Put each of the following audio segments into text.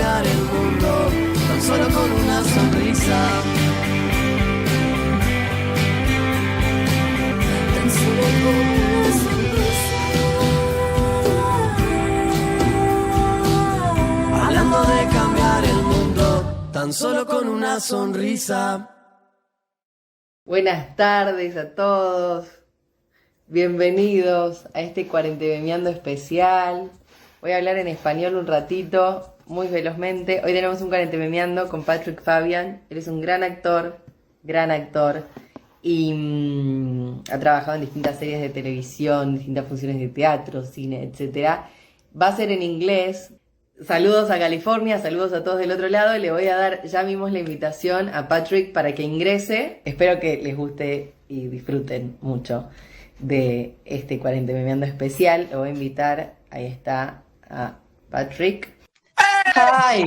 cambiar el mundo, tan solo con una sonrisa. Tan solo con una sonrisa. Hablando de cambiar el mundo, tan solo con una sonrisa. Buenas tardes a todos. Bienvenidos a este Cuarentememeando especial. Voy a hablar en español un ratito, muy velozmente. Hoy tenemos un Cuarentememeando con Patrick Fabian. Él es un gran actor y ha trabajado en distintas series de televisión, distintas funciones de teatro, cine, etc. Va a ser en inglés. Saludos a California, saludos a todos del otro lado. Le voy a dar ya mismo la invitación a Patrick para que ingrese. Espero que les guste y disfruten mucho de este Cuarentememeando especial. Lo voy a invitar, ahí está, a Patrick. Hi.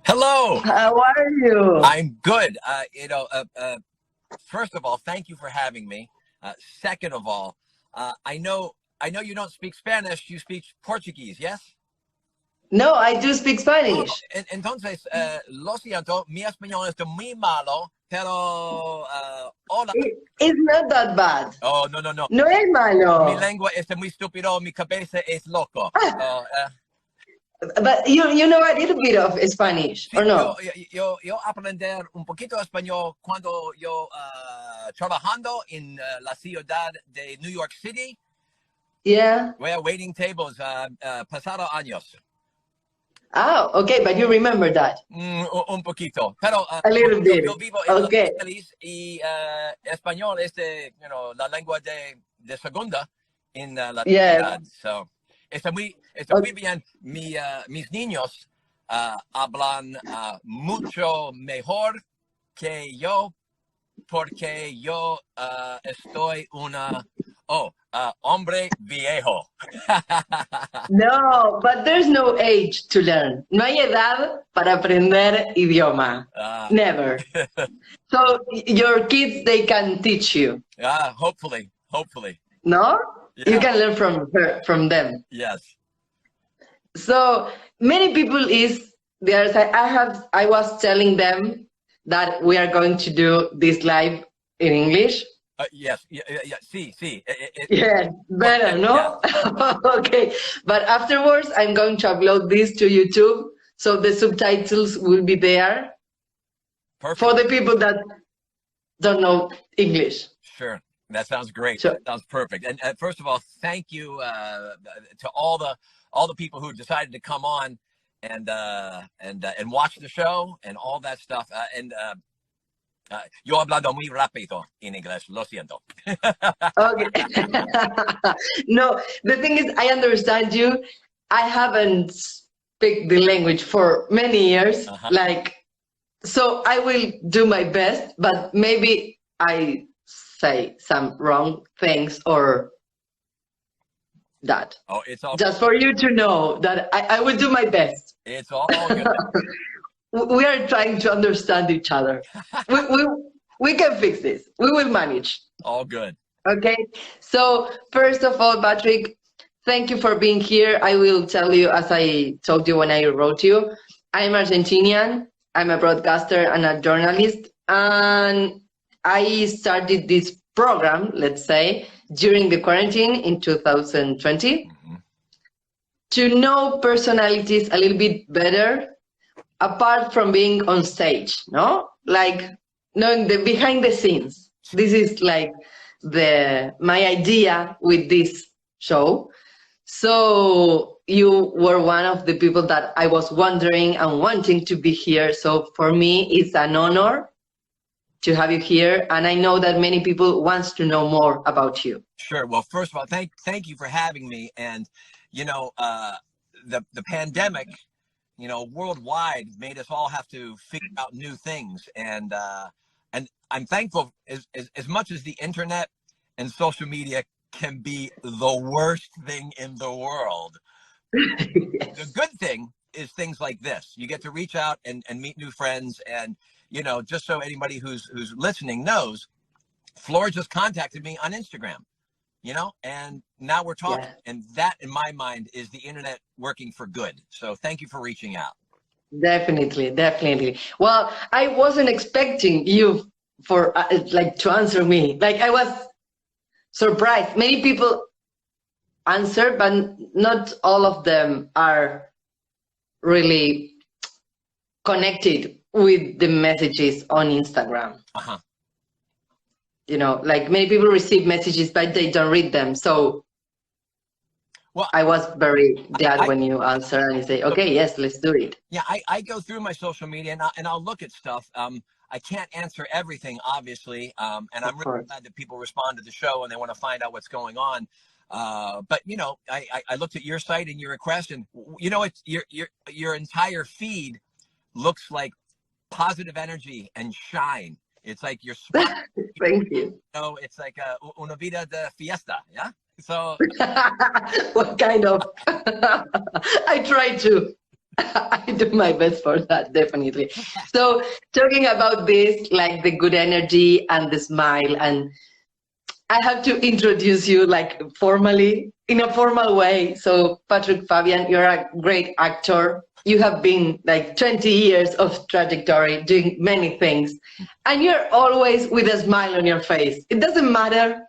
Hello. How are you? I'm good. First of all, thank you for having me. Second of all, I know you don't speak Spanish. You speak Portuguese, yes? No, I do speak Spanish. Oh, entonces, lo siento, mi español es muy malo, pero hola. It's not that bad. Oh, no. No es malo. Mi lengua es muy estúpido, mi cabeza es loco. But you know a little bit of Spanish, Sí, or no? yo aprender un poquito español cuando yo trabajando en la ciudad de New York City. Yeah. We're waiting tables, pasado años. Ah, okay, but you remember that. Un poquito, pero A little bit. yo vivo en Okay. Los Ángeles y español es la lengua de segunda en la ciudad. So, está muy bien. Mis niños hablan mucho mejor que yo porque yo estoy hombre viejo. No, but there's no age to learn. No hay edad para aprender idioma. Never. So your kids, they can teach you. Hopefully. No? Yeah. You can learn from them. Yes. So many people I was telling them that we are going to do this live in English. Yes. Sí. Yeah, better, no? Yeah. Okay, but afterwards I'm going to upload this to YouTube, so the subtitles will be there. Perfect. For the people that don't know English. Sure. That sounds great. Sure. That sounds perfect. And first of all, thank you to all the people who decided to come on and watch the show and all that stuff. Yo hablando muy rápido en inglés, lo siento. Okay. No, the thing is, I understand you. I haven't speak the language for many years. So I will do my best, but maybe I say some wrong things or that. Oh, it's all just for you to know that I will do my best. It's all good. We are trying to understand each other. We can fix this. We will manage. All good. Okay. So first of all, Patrick, thank you for being here. I will tell you, as I told you when I wrote you, I'm Argentinian. I'm a broadcaster and a journalist. And I started this program, let's say, during the quarantine in 2020, to know personalities a little bit better, apart from being on stage, no? Like knowing the behind the scenes. This is like my idea with this show. So you were one of the people that I was wondering and wanting to be here. So for me, it's an honor to have you here. And I know that many people wants to know more about you. Sure. Well, first of all, thank you for having me. And, the pandemic, worldwide made us all have to figure out new things. And I'm thankful as much as the internet and social media can be the worst thing in the world. Yes. The good thing is things like this. You get to reach out and meet new friends. And, just so anybody who's listening knows, Flora just contacted me on Instagram, and now we're talking. Yeah. And that, in my mind, is the internet working for good. So thank you for reaching out. Definitely, definitely. Well, I wasn't expecting you for like to answer me. Like I was surprised. Many people answer, but not all of them are really connected with the messages on Instagram. Uh-huh. You know, like many people receive messages, but they don't read them. So Well, I was very glad when you answer and you say, okay, yes, let's do it. Yeah, I go through my social media and I'll look at stuff. I can't answer everything, obviously, and I'm really glad that people respond to the show and they want to find out what's going on. But you know, I looked at your site and your request, and you know, it's your entire feed looks like positive energy and shine. It's like you're smiling. Thank you. So it's like una vida de fiesta, yeah. So what kind of? I try to. I do my best for that, definitely. So talking about this, like the good energy and the smile, and I have to introduce you like formally, in a formal way. So Patrick, Fabian, you're a great actor. You have been like 20 years of trajectory doing many things, and you're always with a smile on your face. It doesn't matter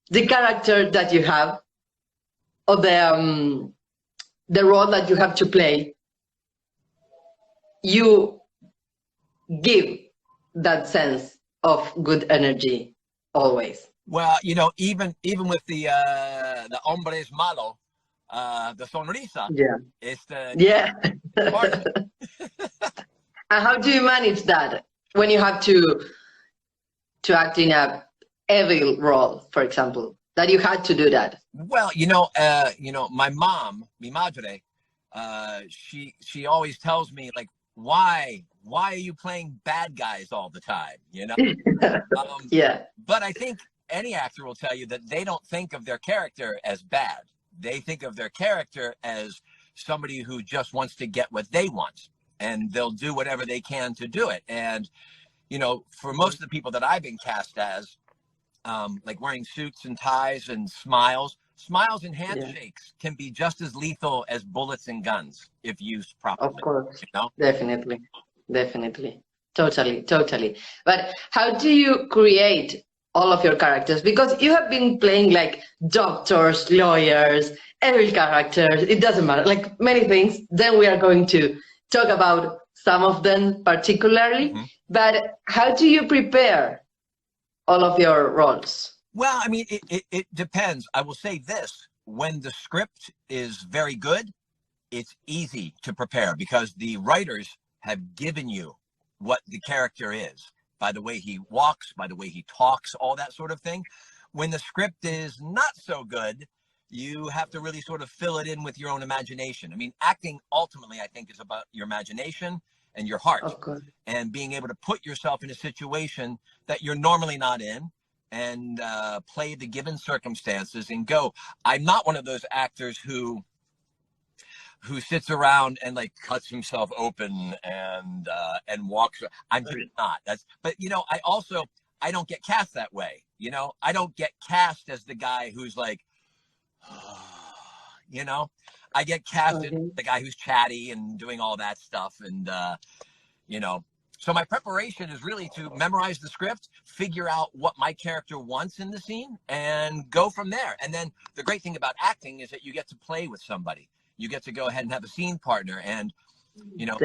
the character that you have or the role that you have to play. You give that sense of good energy always. well, you know, even with the hombres malo, the sonrisa. Yeah. It's the Yeah. part of it. And how do you manage that when you have to act in a evil role, for example, that you had to do that? Well, my mom, mi madre, she always tells me like, why are you playing bad guys all the time? You know? Yeah. But I think any actor will tell you that they don't think of their character as bad. They think of their character as somebody who just wants to get what they want, and they'll do whatever they can to do it. And, you know, for most of the people that I've been cast as, like wearing suits and ties and smiles and handshakes can be just as lethal as bullets and guns if used properly. Of course. You know? Definitely. Totally. But how do you create all of your characters? Because you have been playing like doctors, lawyers, every character, it doesn't matter, like many things. Then we are going to talk about some of them particularly. Mm-hmm. But how do you prepare all of your roles? Well, I mean, it depends. I will say this: when the script is very good, it's easy to prepare because the writers have given you what the character is by the way he walks, by the way he talks, all that sort of thing. When the script is not so good, you have to really sort of fill it in with your own imagination. I mean, acting ultimately, I think, is about your imagination and your heart, and being able to put yourself in a situation that you're normally not in, and play the given circumstances and go. I'm not one of those actors who sits around and like cuts himself open and walks. I'm just not. But you know, I don't get cast that way. You know, I don't get cast as the guy who's like, you know, I get cast as the guy who's chatty and doing all that stuff. And, you know, so my preparation is really to memorize the script, figure out what my character wants in the scene, and go from there. And then the great thing about acting is that you get to play with somebody. You get to go ahead and have a scene partner, and you know,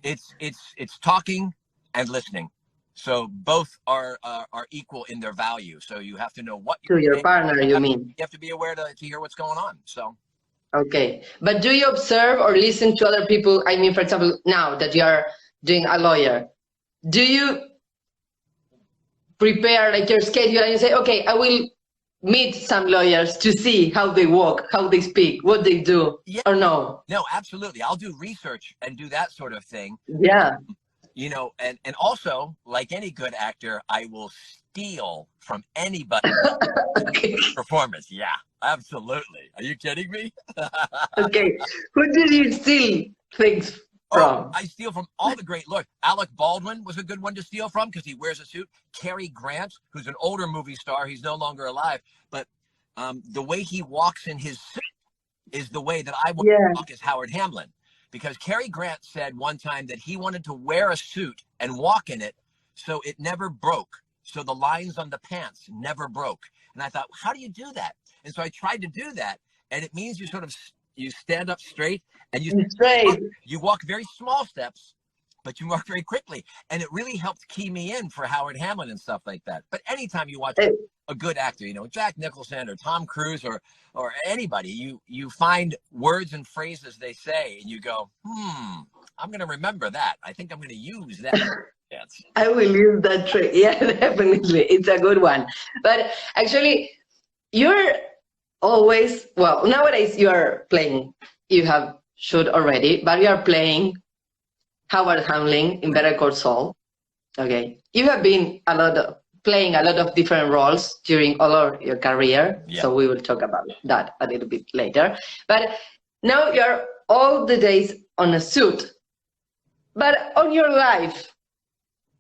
it's talking and listening. So both are equal in their value. So you have to know what to your partner. You mean you have to be aware to hear what's going on. So okay, but do you observe or listen to other people? I mean, for example, now that you are doing a lawyer, do you prepare like your schedule and you say, okay, I will meet some lawyers to see how they walk, how they speak, what they do, or no? No, absolutely. I'll do research and do that sort of thing. Yeah. You know, and also, like any good actor, I will steal from anybody performance. Yeah, absolutely. Are you kidding me? Okay. Who did you steal things from? I steal from all the great lawyers. Alec Baldwin was a good one to steal from because he wears a suit. Cary Grant, who's an older movie star, he's no longer alive, but the way he walks in his suit is the way that I want to walk as Howard Hamlin. because Cary Grant said one time that he wanted to wear a suit and walk in it so it never broke. So the lines on the pants never broke. And I thought, how do you do that? And so I tried to do that. And it means you sort of, you stand up straight and you walk very small steps, but you walk very quickly. And it really helped key me in for Howard Hamlin and stuff like that. But anytime you watch a good actor, you know, Jack Nicholson or Tom Cruise or anybody, you find words and phrases they say and you go, I'm going to remember that. I think I'm going to use that. Yes. I will use that trick. Yeah, definitely. It's a good one. But actually, you're always, well, nowadays you are playing, you have shoot already, but you are playing Howard Hamlin in Better Call Saul. Okay. You have been playing a lot of different roles during all of your career. Yeah. So we will talk about that a little bit later. But now you're all the days on a suit. But on your life,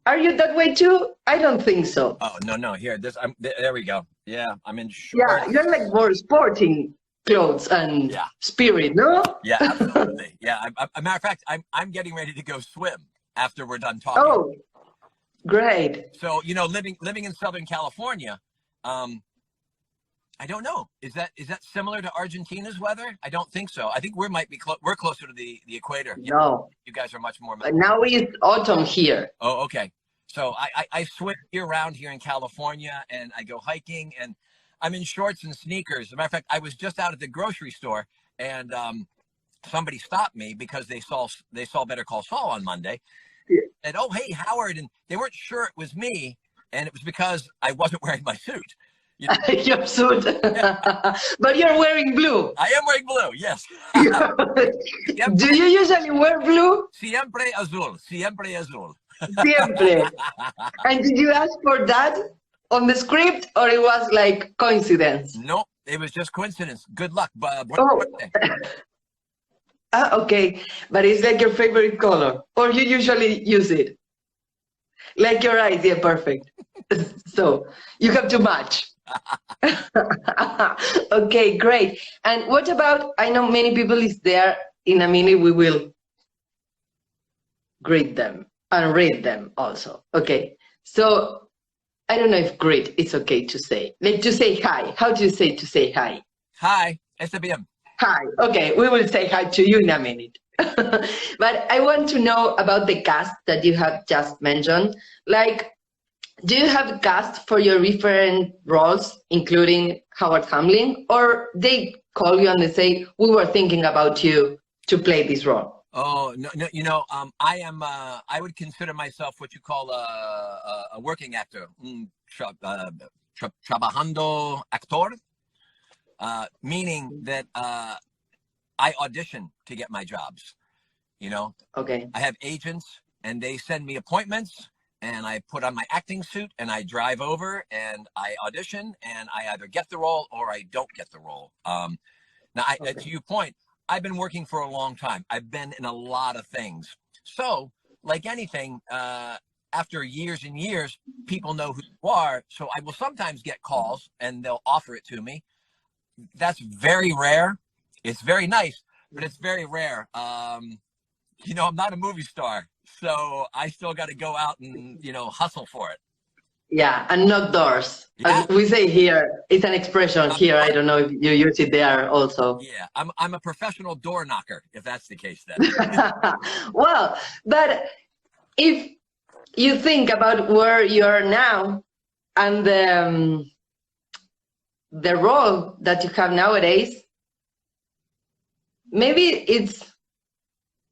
are you that way too? I don't think so. Oh, no. Here, there we go. Yeah, I'm in shorts. Yeah, you're like more sporting clothes and spirit, no? Yeah, absolutely. Yeah, a matter of fact, I'm getting ready to go swim after we're done talking. Oh, great. So, you know, living in Southern California, I don't know. Is that similar to Argentina's weather? I don't think so. I think we're closer to the equator. No. You guys are much more. But now it's autumn here. Oh, okay. So I swim year round here in California, and I go hiking, and I'm in shorts and sneakers. As a matter of fact, I was just out at the grocery store, and somebody stopped me because they saw Better Call Saul on Monday. Yeah. And oh, hey, Howard, and they weren't sure it was me, and it was because I wasn't wearing my suit. You know? Your suit. But you're wearing blue. I am wearing blue, yes. Do you usually wear blue? Siempre azul. Siempre azul. Siempre. And did you ask for that on the script, or it was like coincidence? No, it was just coincidence. Good luck. Okay. But it's like your favorite color, or you usually use it? Like your eyes, yeah, perfect. So you have to match. Okay, great. And what about, I know many people is there, in a minute we will greet them and read them also. Okay, so I don't know if greet is okay to say. Like to say hi. How do you say to say hi? Hi, está bien. Hi, okay, we will say hi to you in a minute. But I want to know about the cast that you have just mentioned. Like, do you have a cast for your different roles, including Howard Hamlin, or they call you and they say, we were thinking about you to play this role? Oh, no, you know, I would consider myself what you call a working actor, trabajando actor, meaning that I audition to get my jobs, you know? Okay. I have agents and they send me appointments, and I put on my acting suit and I drive over and I audition and I either get the role or I don't get the role. Now, to your point, I've been working for a long time. I've been in a lot of things. So like anything, after years and years, people know who you are. So I will sometimes get calls and they'll offer it to me. That's very rare. It's very nice, but it's very rare. You know, I'm not a movie star. So I still got to go out and, you know, hustle for it. Yeah, and knock doors. Yeah. As we say here, it's an expression here. I don't know if you use it there also. Yeah, I'm a professional door knocker, if that's the case then. Well, but if you think about where you are now and the role that you have nowadays, maybe it's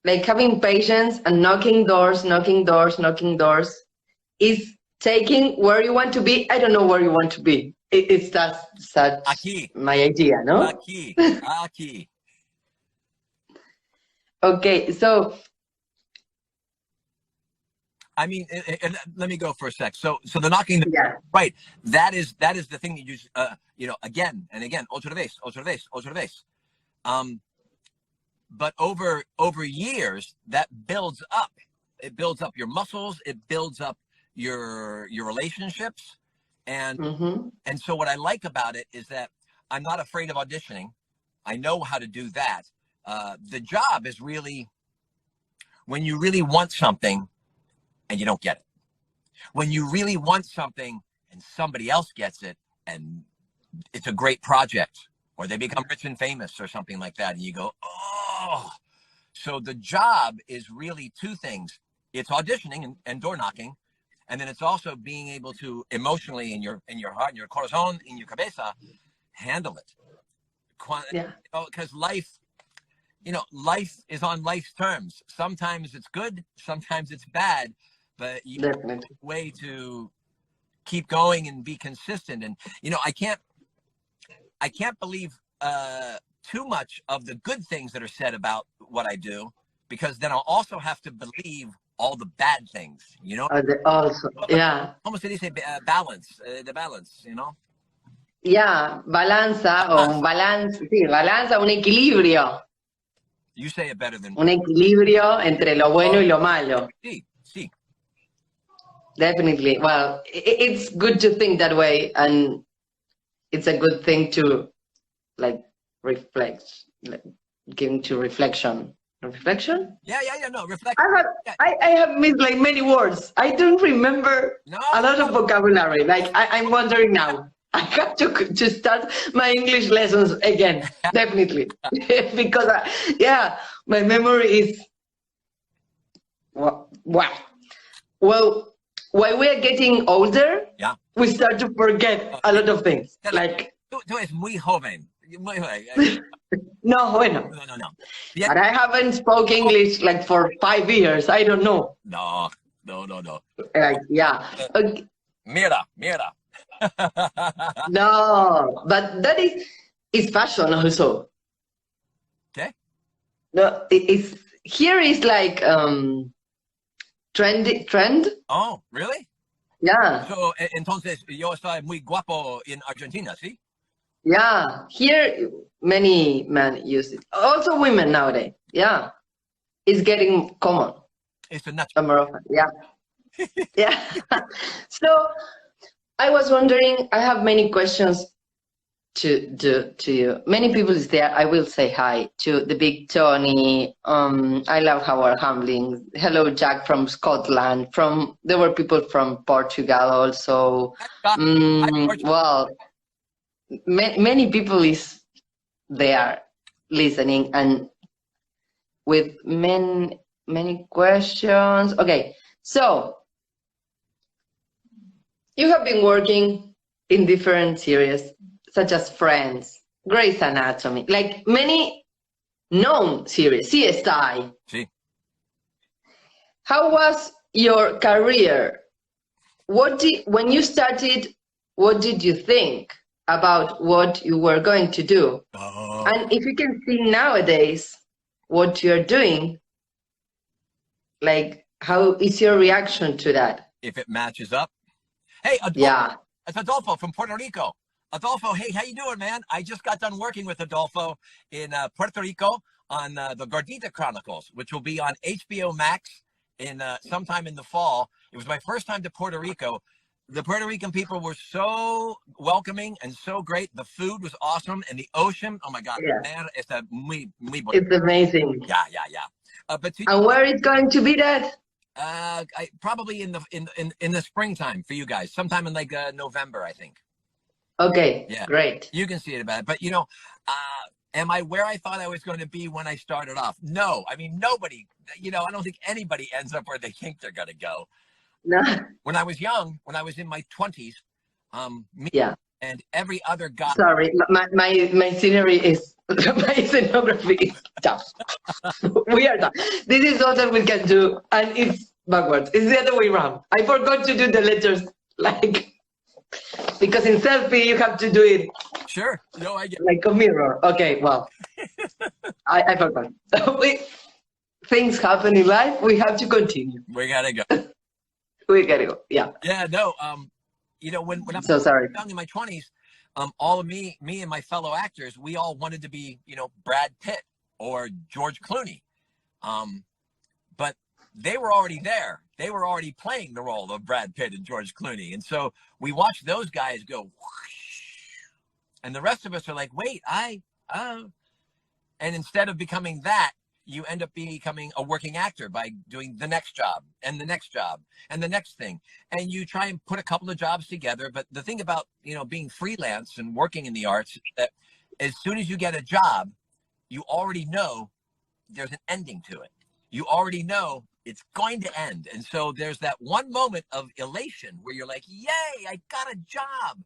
like having patience and knocking doors is taking where you want to be. I don't know where you want to be. It's that's aquí. My idea, no? Aquí. Okay, so I mean, let me go for a sec. So the knocking, right? That is the thing that you know, again and again, otra vez. But over years, that builds up. It builds up your muscles. It builds up your relationships. And and so what I like about it is that I'm not afraid of auditioning. I know how to do that. The job is really when you really want something and you don't get it. When you really want something and somebody else gets it and it's a great project, or they become rich and famous or something like that, and you go, oh. So the job is really two things. It's auditioning and door knocking, and then it's also being able to emotionally in your heart, in your corazón, in your cabeza, handle it. Yeah. Because life is on life's terms. Sometimes it's good, sometimes it's bad, but you have a way to keep going and be consistent. And I can't believe too much of the good things that are said about what I do, because then I'll also have to believe all the bad things, Also, yeah. Como se dice balance, the balance, Yeah, balanza o un balance, sí, balanza, un equilibrio. You say it better than Un equilibrio entre lo bueno y lo malo. Sí, sí. Definitely. Well, it's good to think that way, and it's a good thing to reflect, give into reflection. Reflection? Yeah. No, reflect. I have missed many words. I don't remember a lot of vocabulary. I'm wondering now. I have to start my English lessons again, definitely, because my memory is wow. Well, when we are getting older, we start to forget a lot of things. Tú eres muy joven. No, bueno. No. But I haven't spoken English for 5 years. I don't know. No. Yeah. Okay. Mira. No, but that is fashion also. Okay. No, here is trend. Oh, really? Yeah. So, entonces, yo estoy muy guapo in Argentina, ¿sí? Yeah. Here, many men use it. Also women nowadays. Yeah. It's getting common. It's a natural. More often. Yeah. Yeah. So, I was wondering, I have many questions to you. Many people is there. I will say hi to the big Tony. I love Howard Hamlin. Hello, Jack from Scotland. There were people from Portugal also. Well, many people is there listening and with many questions. Okay, so you have been working in different series, such as Friends, Grey's Anatomy, many known series, CSI. Sí. How was your career? When you started, what did you think about what you were going to do? Oh. And if you can see nowadays what you're doing, how is your reaction to that? If it matches up. Hey, Adolfo. Yeah. It's Adolfo from Puerto Rico. Adolfo, hey, how you doing, man? I just got done working with Adolfo in Puerto Rico on the Gordita Chronicles, which will be on HBO Max in sometime in the fall. It was my first time to Puerto Rico. The Puerto Rican people were so welcoming and so great. The food was awesome, and the ocean. Oh my God, man, it's muy bonito. It's amazing. Yeah. And where is going to be that? Probably in the springtime for you guys, sometime in November, I think. Okay, yeah, great. You can see it about it. But am I where I thought I was going to be when I started off? No, I mean nobody. I don't think anybody ends up where they think they're going to go. No. When I was young, when I was in my 20s, me and every other guy. Sorry, my scenery is my scenography is tough. We are tough. This is all that we can do, and it's backwards. It's the other way around. I forgot to do the letters because in selfie you have to do it. Sure. No, I get like a mirror. Okay, well, I forgot. Things happen in life. We have to continue. We gotta go. We gotta go. Yeah. Yeah. No. When I'm so sorry. Young in my 20s, all of me and my fellow actors, we all wanted to be, Brad Pitt or George Clooney. But they were already there. They were already playing the role of Brad Pitt and George Clooney. And so we watched those guys go whoosh, and the rest of us are like, wait, and instead of becoming that, you end up becoming a working actor by doing the next job and the next job and the next thing. And you try and put a couple of jobs together. But the thing about, being freelance and working in the arts is that as soon as you get a job, you already know there's an ending to it. You already know it's going to end. And so there's that one moment of elation where you're like, yay, I got a job.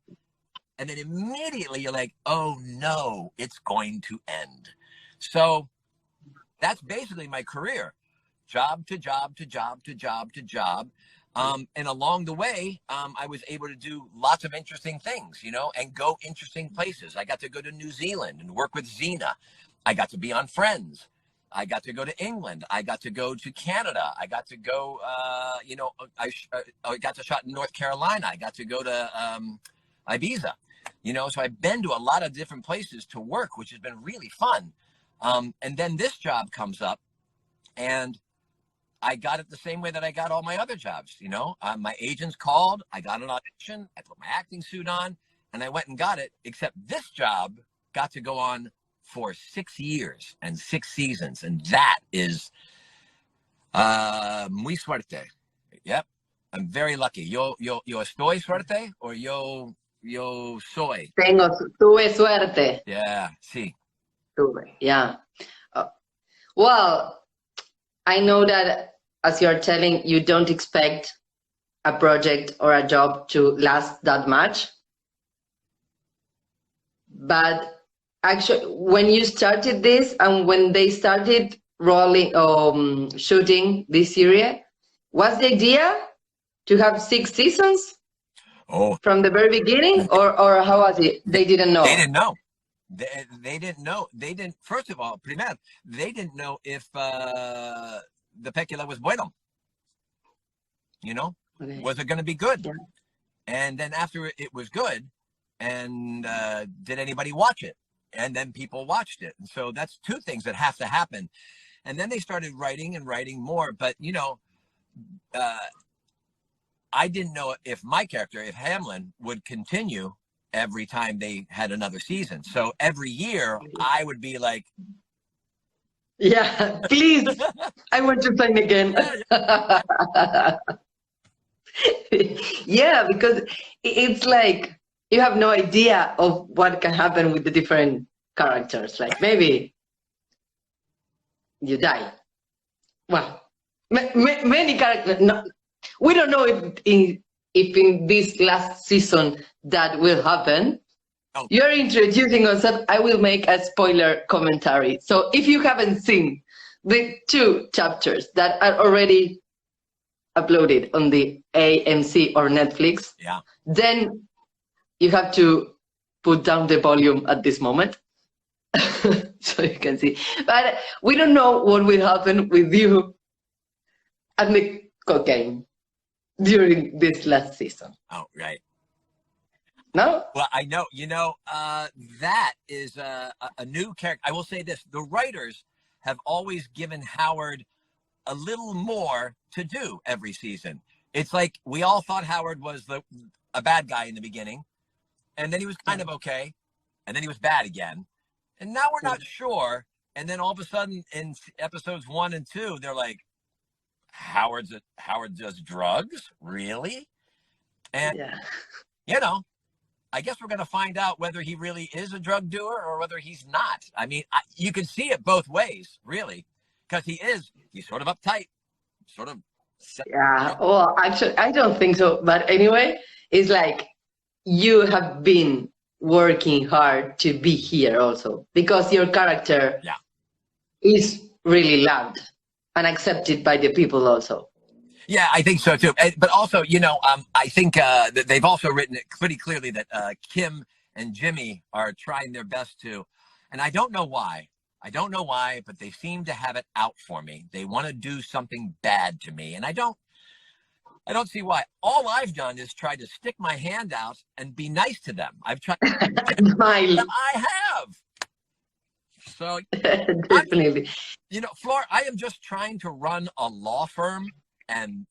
And then immediately you're like, oh no, it's going to end. So that's basically my career, job to job to job to job to job. And along the way, I was able to do lots of interesting things, and go interesting places. I got to go to New Zealand and work with Xena. I got to be on Friends. I got to go to England. I got to go to Canada. I got to go, I got to shot in North Carolina. I got to go to Ibiza, so I've been to a lot of different places to work, which has been really fun. And then this job comes up, and I got it the same way that I got all my other jobs. My agents called, I got an audition, I put my acting suit on, and I went and got it, except this job got to go on for 6 years and 6 seasons. And that is muy suerte. Yep. I'm very lucky. Yo estoy suerte or yo soy. Tuve suerte. Yeah. Sí. Tuve. Yeah. Well, I know that as you're telling, you don't expect a project or a job to last that much. But actually, when you started this and when they started shooting this series, was the idea to have 6 seasons from the very beginning, or how was it? They didn't know. They didn't know. They didn't know. They didn't. First of all, primero, they didn't know if the película was bueno. Okay. Was it going to be good? Yeah. And then after it was good, and did anybody watch it? And then people watched it. And so that's 2 things that have to happen. And then they started writing and writing more. But, I didn't know if my character, if Hamlin, would continue every time they had another season. So every year I would be like, yeah, please, I want to sign again. Yeah, because it's like, you have no idea of what can happen with the different characters. Like maybe you die. Well, many characters. No, we don't know if in this last season that will happen. Oh. You're introducing us. I will make a spoiler commentary. So if you haven't seen the 2 chapters that are already uploaded on the AMC or Netflix, yeah, then you have to put down the volume at this moment so you can see. But we don't know what will happen with you and the cocaine during this last season. Oh, right. No? Well, I know, that is a new character. I will say this, the writers have always given Howard a little more to do every season. It's like we all thought Howard was a bad guy in the beginning, and then he was kind of okay, and then he was bad again, and now we're not sure. And then all of a sudden in episodes 1 and 2, they're like, Howard does drugs? Really? And, I guess we're going to find out whether he really is a drug doer or whether he's not. I mean, you can see it both ways, really, because he's sort of uptight, sort of. Yeah, well, actually, I don't think so. But anyway, it's like you have been working hard to be here also, because your character is really loved and accepted by the people also. Yeah, I think so too. But also, I think that they've also written it pretty clearly that Kim and Jimmy are trying their best to, and I don't know why, but they seem to have it out for me. They want to do something bad to me, and I don't see why. All I've done is try to stick my hand out and be nice to them. I've tried. Smile. I have. So definitely. Flor, I am just trying to run a law firm, and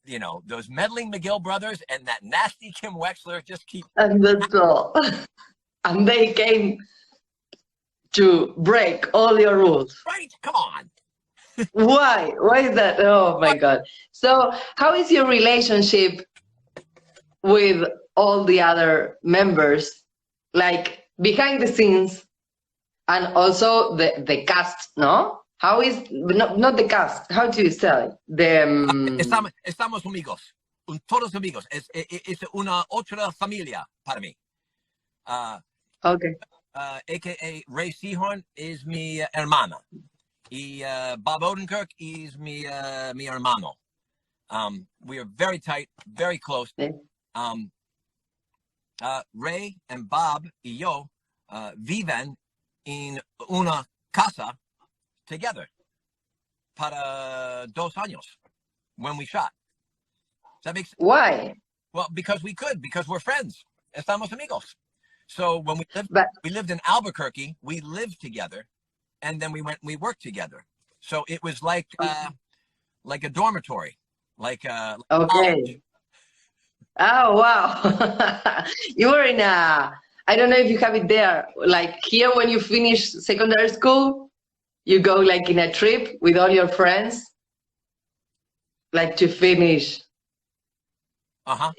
those meddling McGill brothers and that nasty Kim Wexler just keep. And that's all. And they came to break all your rules. Right? Come on. Why? Why is that? Oh my God. So how is your relationship with all the other members, like behind the scenes and also the cast, no? How is, not the cast, how do you say it? The, Estamos amigos, todos amigos. Es una otra familia para mí. okay. AKA Rhea Seehorn is mi hermana. Y Bob Odenkirk is mi hermano. We are very tight, very close. Yeah. Ray and Bob y yo viven en una casa together para 2 años when we shot. Does that make sense? Why? Well, because we could, because we're friends. Estamos amigos. So when we lived in Albuquerque, we lived together, and then we worked together. So it was like a dormitory, like okay. college. Oh wow. You were in a, I don't know if you have it there, like here when you finish secondary school, you go like in a trip with all your friends, like to finish.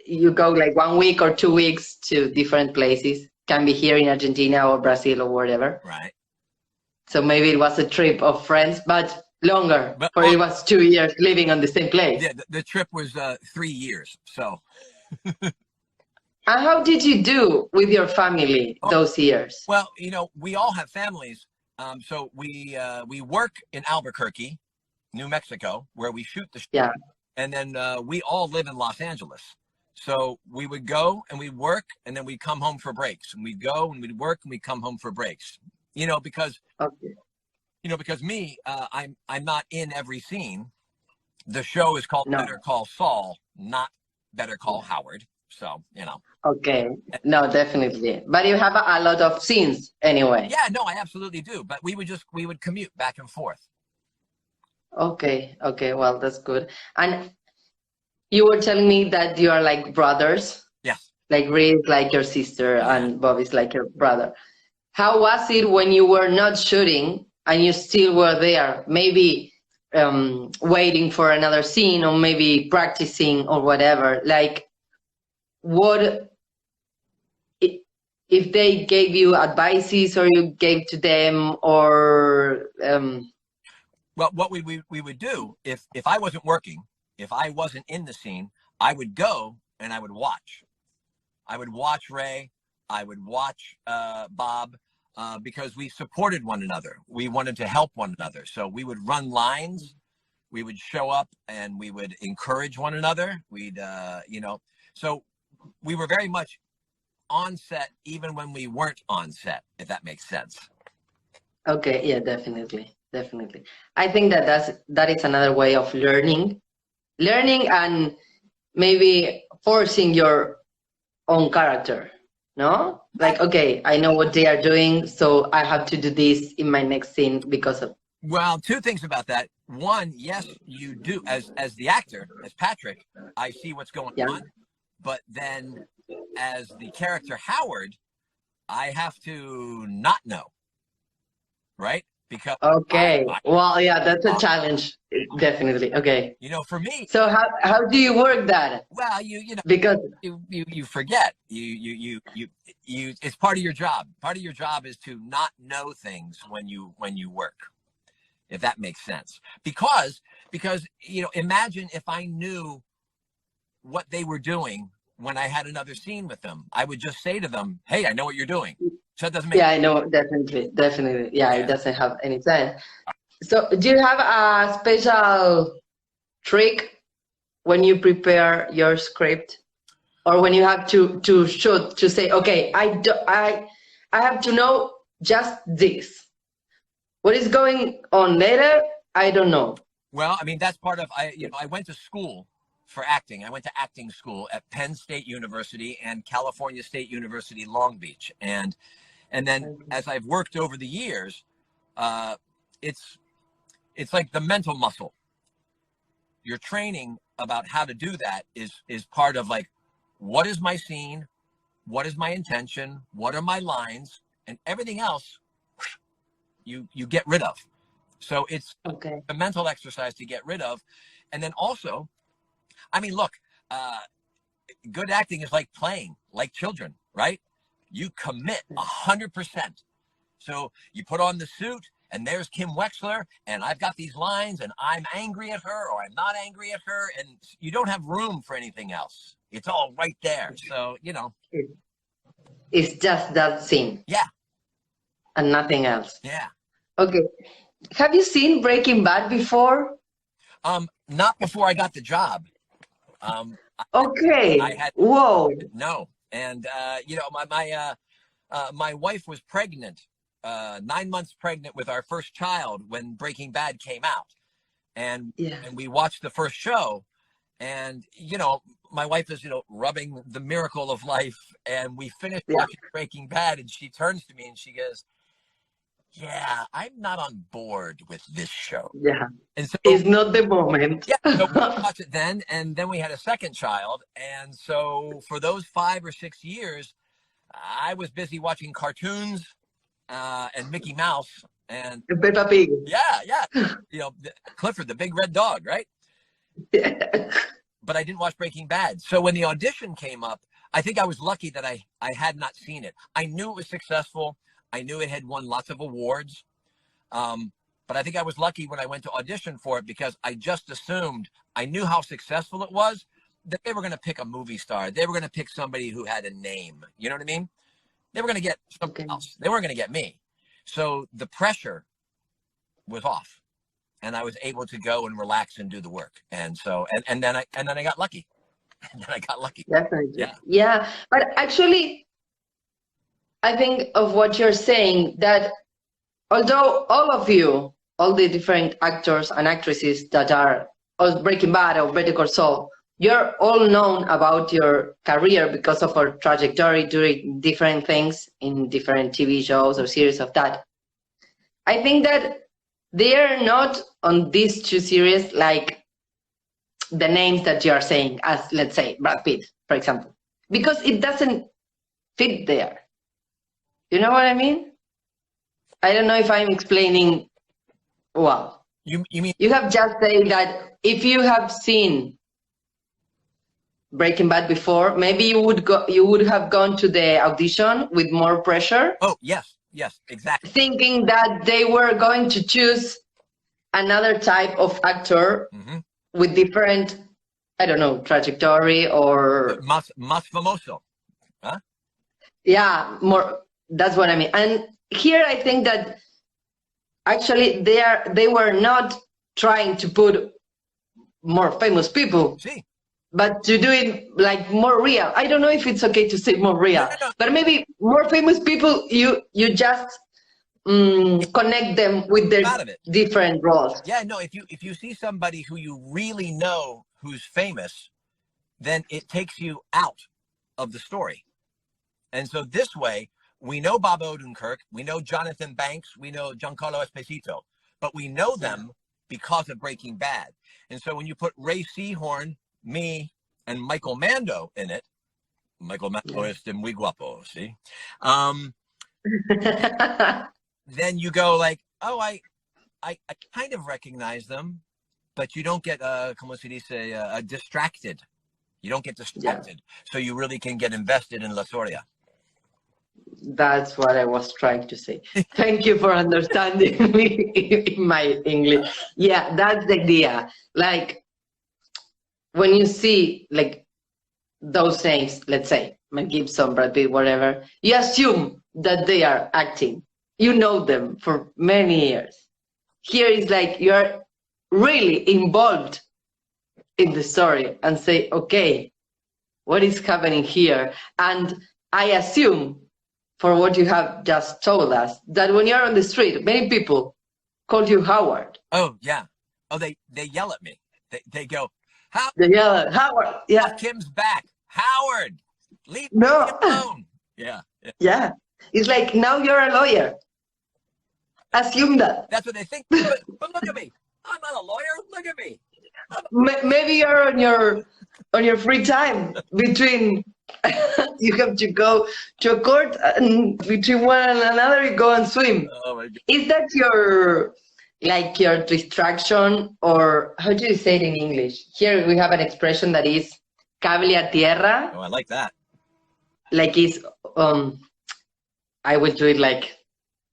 You go like 1 week or 2 weeks to different places. Can be here in Argentina or Brazil or whatever. Right. So maybe it was a trip of friends, but longer, or it was 2 years living on the same place. Yeah, the trip was 3 years. So. And how did you do with your family those years? Well, we all have families. So we work in Albuquerque, New Mexico, where we shoot the show. Yeah. And then we all live in Los Angeles. So we would go and we'd work, and then we'd come home for breaks. And we'd go and we'd work and we'd come home for breaks. Because because me, I'm not in every scene. The show is called Better Call Saul, not Better Call Howard. So, Okay. No, definitely. But you have a lot of scenes anyway. Yeah, no, I absolutely do. But we would commute back and forth. Okay. Okay. Well, that's good. And you were telling me that you are like brothers. Yes. Like Rhea is like your sister and Bob is like your brother. How was it when you were not shooting and you still were there? Maybe waiting for another scene or maybe practicing or whatever. Like, what if they gave you advices or you gave to them or well, what we would do if I wasn't working, if I wasn't in the scene, I would go and I would watch Ray, I would watch Bob, because we supported one another. We wanted to help one another. So we would run lines, we would show up and we would encourage one another. We'd so we were very much on set even when we weren't on set, if that makes sense. Okay, yeah, definitely. I think that is another way of learning and maybe forcing your own character, no? Like, okay, I know what they are doing, so I have to do this in my next scene because of. Well, 2 things about that. One, yes, you do. As the actor, as Patrick, I see what's going on. But then as the character Howard, I have to not know, right? Because well, yeah, that's a challenge, definitely. Okay, for me. So how do you work that? Well, because you forget, you it's part of your job. Part of your job is to not know things when you work, if that makes sense. Because imagine if I knew what they were doing when I had another scene with them. I would just say to them, "Hey, I know what you're doing." So it doesn't make I know, definitely. Yeah, it doesn't have any sense. So do you have a special trick when you prepare your script, or when you have to shoot, to say, okay, I have to know just this. What is going on later, I don't know. Well, I mean, that's part of, I went to school for acting. I went to acting school at Penn State University and California State University, Long Beach. And then as I've worked over the years, it's like the mental muscle. Your training about how to do that is part of, like, what is my scene? What is my intention? What are my lines? And everything else you get rid of. So it's Okay. a mental exercise to get rid of. And then also, I mean, look, good acting is like playing, like children, right? You commit 100%. So you put on the suit, and there's Kim Wexler, and I've got these lines, and I'm angry at her, or I'm not angry at her, and you don't have room for anything else. It's all right there. So, you know. It's just that scene. Yeah. And nothing else. Yeah. Okay. Have you seen Breaking Bad before? Not before I got the job. Okay. I had Whoa. no, and you know, my wife was pregnant, 9 months pregnant with our first child when Breaking Bad came out, and we watched the first show, and you know, my wife is, you know, rubbing the miracle of life, and we finished watching Breaking Bad, and she turns to me and she goes, "Yeah, I'm not on board with this show." Yeah. And so It's not the moment. yeah, so we watched it then, and then we had a second child, and so for those 5 or 6 years, I was busy watching cartoons and Mickey Mouse and Peppa Pig. yeah, you know, Clifford, the big red dog, right? But I didn't watch Breaking Bad. So when the audition came up, I think I was lucky that I had not seen it. I knew it was successful. I knew it had won lots of awards. But I think I was lucky when I went to audition for it, because I just assumed, I knew how successful it was, that they were going to pick a movie star. They were going to pick somebody who had a name. You know what I mean? They were going to get something else. They weren't going to get me. So the pressure was off, and I was able to go and relax and do the work. And so, and then I got lucky. And then I got lucky. Definitely. Yeah. But actually, I think of what you're saying, that although all of you, all the different actors and actresses that are on Breaking Bad or Better Call Saul, you're all known about your career because of our trajectory doing different things in different TV shows or series of that. I think that they are not on these two series like the names that you are saying, as let's say Brad Pitt, for example, because it doesn't fit there. You know what I mean? I don't know if I'm explaining well. You mean you have just said that if you have seen Breaking Bad before, maybe you would have gone to the audition with more pressure. Oh, yes, exactly. Thinking that they were going to choose another type of actor with different, I don't know, trajectory or más famoso. Huh? Yeah, more. That's what I mean. And here I think that actually they were not trying to put more famous people. Sí. But to do it like more real. I don't know if it's okay to say more real, but maybe more famous people, you just connect them with their different roles. Yeah, no, if you see somebody who you really know who's famous, then it takes you out of the story. And so this way, we know Bob Odenkirk, we know Jonathan Banks, we know Giancarlo Esposito, but we know them because of Breaking Bad. And so when you put Rhea Seehorn, me, and Michael Mando in it, Michael Mando is muy guapo, see? Then you go like, oh, I kind of recognize them, but you don't get, como se dice, distracted. You don't get distracted. So you really can get invested in La Soria. That's what I was trying to say. Thank you for understanding me in my English. Yeah, that's the idea. Like, when you see like those things, let's say Mel Gibson, Brad Pitt, whatever, you assume that they are acting. You know them for many years. Here is like you're really involved in the story and say, okay, what is happening here? And I assume, for what you have just told us, that when you're on the street, many people call you Howard. Oh, yeah. Oh, they yell at me. They go, Howard, yeah. Kim's back. Howard, leave me alone. Yeah. It's like, now you're a lawyer. Assume that. That's what they think. But look at me. I'm not a lawyer. Look at me. Maybe you're on your free time between you have to go to a court, and between one and another you go and swim. Oh my God. Is that like your distraction, or how do you say it in English? Here we have an expression that is cable a tierra. Oh, I like that. Like it's, I would do it like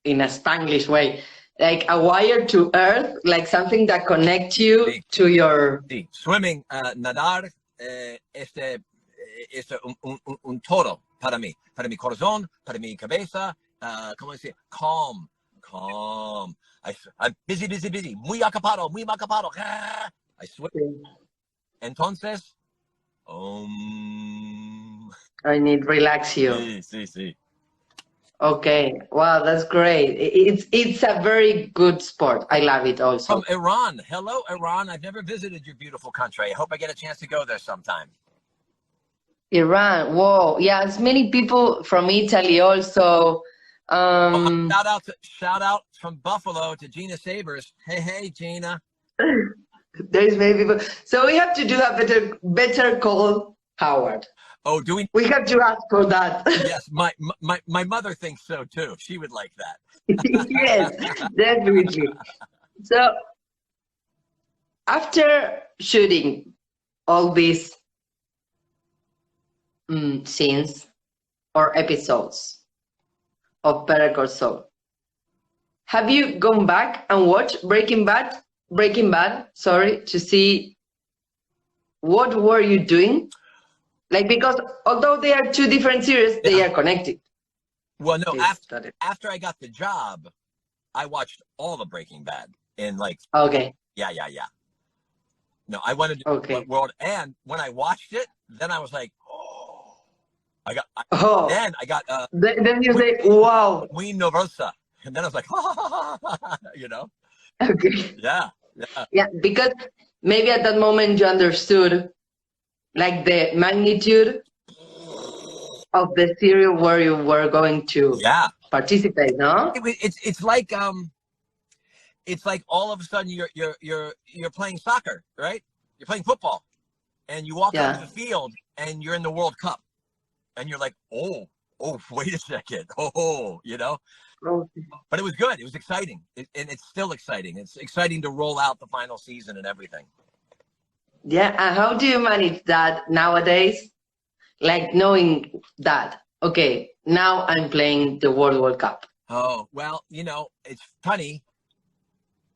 in a Spanglish way, like a wire to earth, like something that connects you Sí. to your... Sí. Swimming, nadar, es un todo para mí mi corazón, para mi cabeza, ¿cómo decir? Calm. I'm busy, muy ocupado. I swim. Entonces, I need relax you. Sí. Okay, wow, that's great. It's a very good sport. I love it also. From Iran. Hello, Iran. I've never visited your beautiful country. I hope I get a chance to go there sometime. Iran, whoa, yes, many people from Italy also. Shout out from Buffalo to Gina Sabers. Hey, Gina. There's many people. So we have to do a better call Howard. Oh, do we? We have to ask for that. Yes, my mother thinks so too. She would like that. Yes, definitely. So after shooting all these scenes or episodes of Better Call Saul, have you gone back and watched Breaking Bad, to see what were you doing? Like, because although they are two different series, they are connected. Well, no, after I got the job, I watched all the Breaking Bad in like... Okay. Yeah. No, I wanted to do world, and when I watched it, then I was like, then I got then you say, wow, Queen Novosa, and then I was like, you know. Okay. Yeah, because maybe at that moment you understood like the magnitude of the serial where you were going to participate, no? It's like all of a sudden you're playing soccer, right? You're playing football, and you walk onto the field and you're in the World Cup, and you're like, oh, wait a second, you know. Okay. But it was good. It was exciting, and it's still exciting. It's exciting to roll out the final season and everything. Yeah, and how do you manage that nowadays? Like knowing that, okay, now I'm playing the World Cup. Oh, well, you know, it's funny.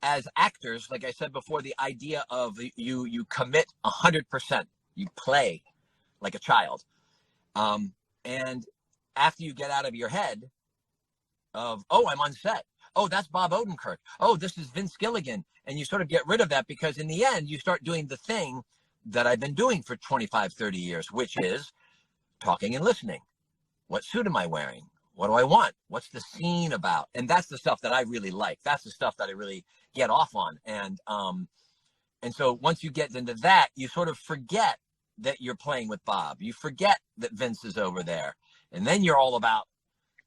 As actors, like I said before, the idea of you commit 100%. You play like a child. And after you get out of your head of, oh, I'm on set. Oh, that's Bob Odenkirk. Oh, this is Vince Gilligan. And you sort of get rid of that, because in the end, you start doing the thing that I've been doing for 25, 30 years, which is talking and listening. What suit am I wearing? What do I want? What's the scene about? And that's the stuff that I really like. That's the stuff that I really get off on. And so once you get into that, you sort of forget that you're playing with Bob. You forget that Vince is over there. And then you're all about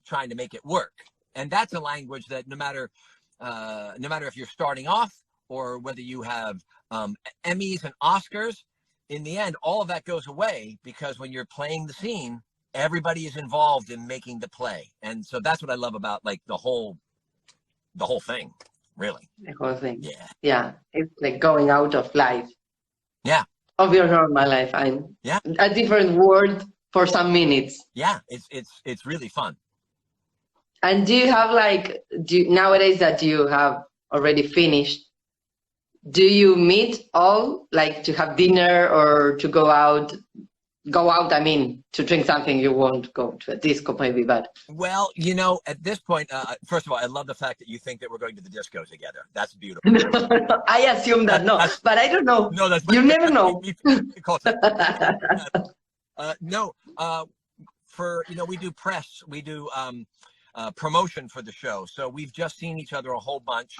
trying to make it work. And that's a language that no matter if you're starting off or whether you have Emmys and Oscars, in the end, all of that goes away, because when you're playing the scene, everybody is involved in making the play. And so that's what I love about like the whole thing, really. The whole thing. Yeah. Yeah. It's like going out of life. Yeah. Of your normal life. And a different world for some minutes. Yeah. It's really fun. And do you have like, nowadays that you have already finished, do you meet all, like to have dinner or to go out, I mean, to drink something? You won't go to a disco maybe, but... Well, you know, at this point, first of all, I love the fact that you think that we're going to the disco together. That's beautiful. I assume that, but I don't know. No, that's... You never know. No, for, you know, we do press, we do promotion for the show. So we've just seen each other a whole bunch.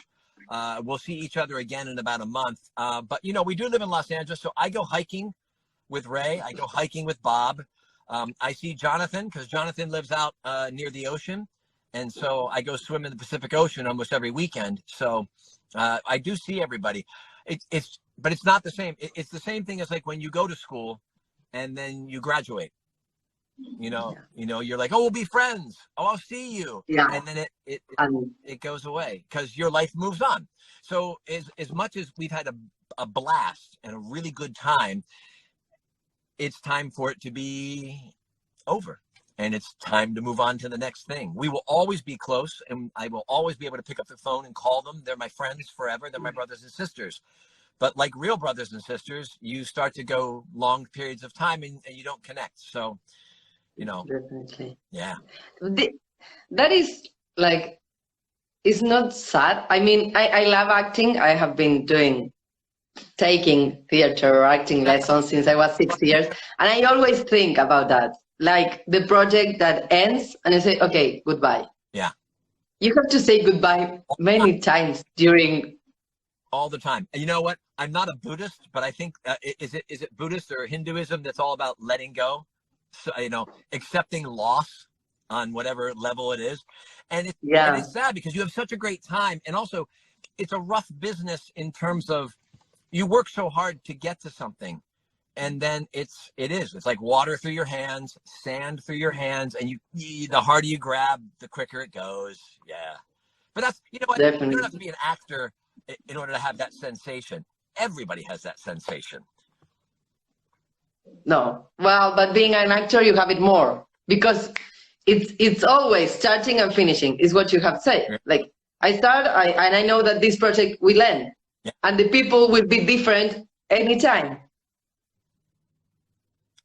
We'll see each other again in about a month. But, you know, we do live in Los Angeles, so I go hiking with Ray. I go hiking with Bob. I see Jonathan, because Jonathan lives out near the ocean. And so I go swim in the Pacific Ocean almost every weekend. So I do see everybody. But it's not the same. It's the same thing as like when you go to school and then you graduate. You're like, oh, we'll be friends. Oh, I'll see you. Yeah. And then it goes away because your life moves on. So as much as we've had a blast and a really good time, it's time for it to be over. And it's time to move on to the next thing. We will always be close, and I will always be able to pick up the phone and call them. They're my friends forever. They're my brothers and sisters. But like real brothers and sisters, you start to go long periods of time and you don't connect. So, Definitely. Yeah. That is like, it's not sad. I mean, I love acting. I have been taking theater or acting lessons since I was 6 years. And I always think about that. Like the project that ends and I say, okay, goodbye. Yeah. You have to say goodbye many times during. All the time. And you know what? I'm not a Buddhist, but I think, is it Buddhist or Hinduism that's all about letting go? So, accepting loss on whatever level it is. And it's sad because you have such a great time. And also it's a rough business in terms of you work so hard to get to something. And then it's like water through your hands, sand through your hands, and the harder you grab, the quicker it goes. Yeah. But that's, what? Definitely. You don't have to be an actor in order to have that sensation. Everybody has that sensation. No. Well, but being an actor, you have it more because it's always starting and finishing is what you have said. Yeah. Like I start, and I know that this project will end, and the people will be different anytime.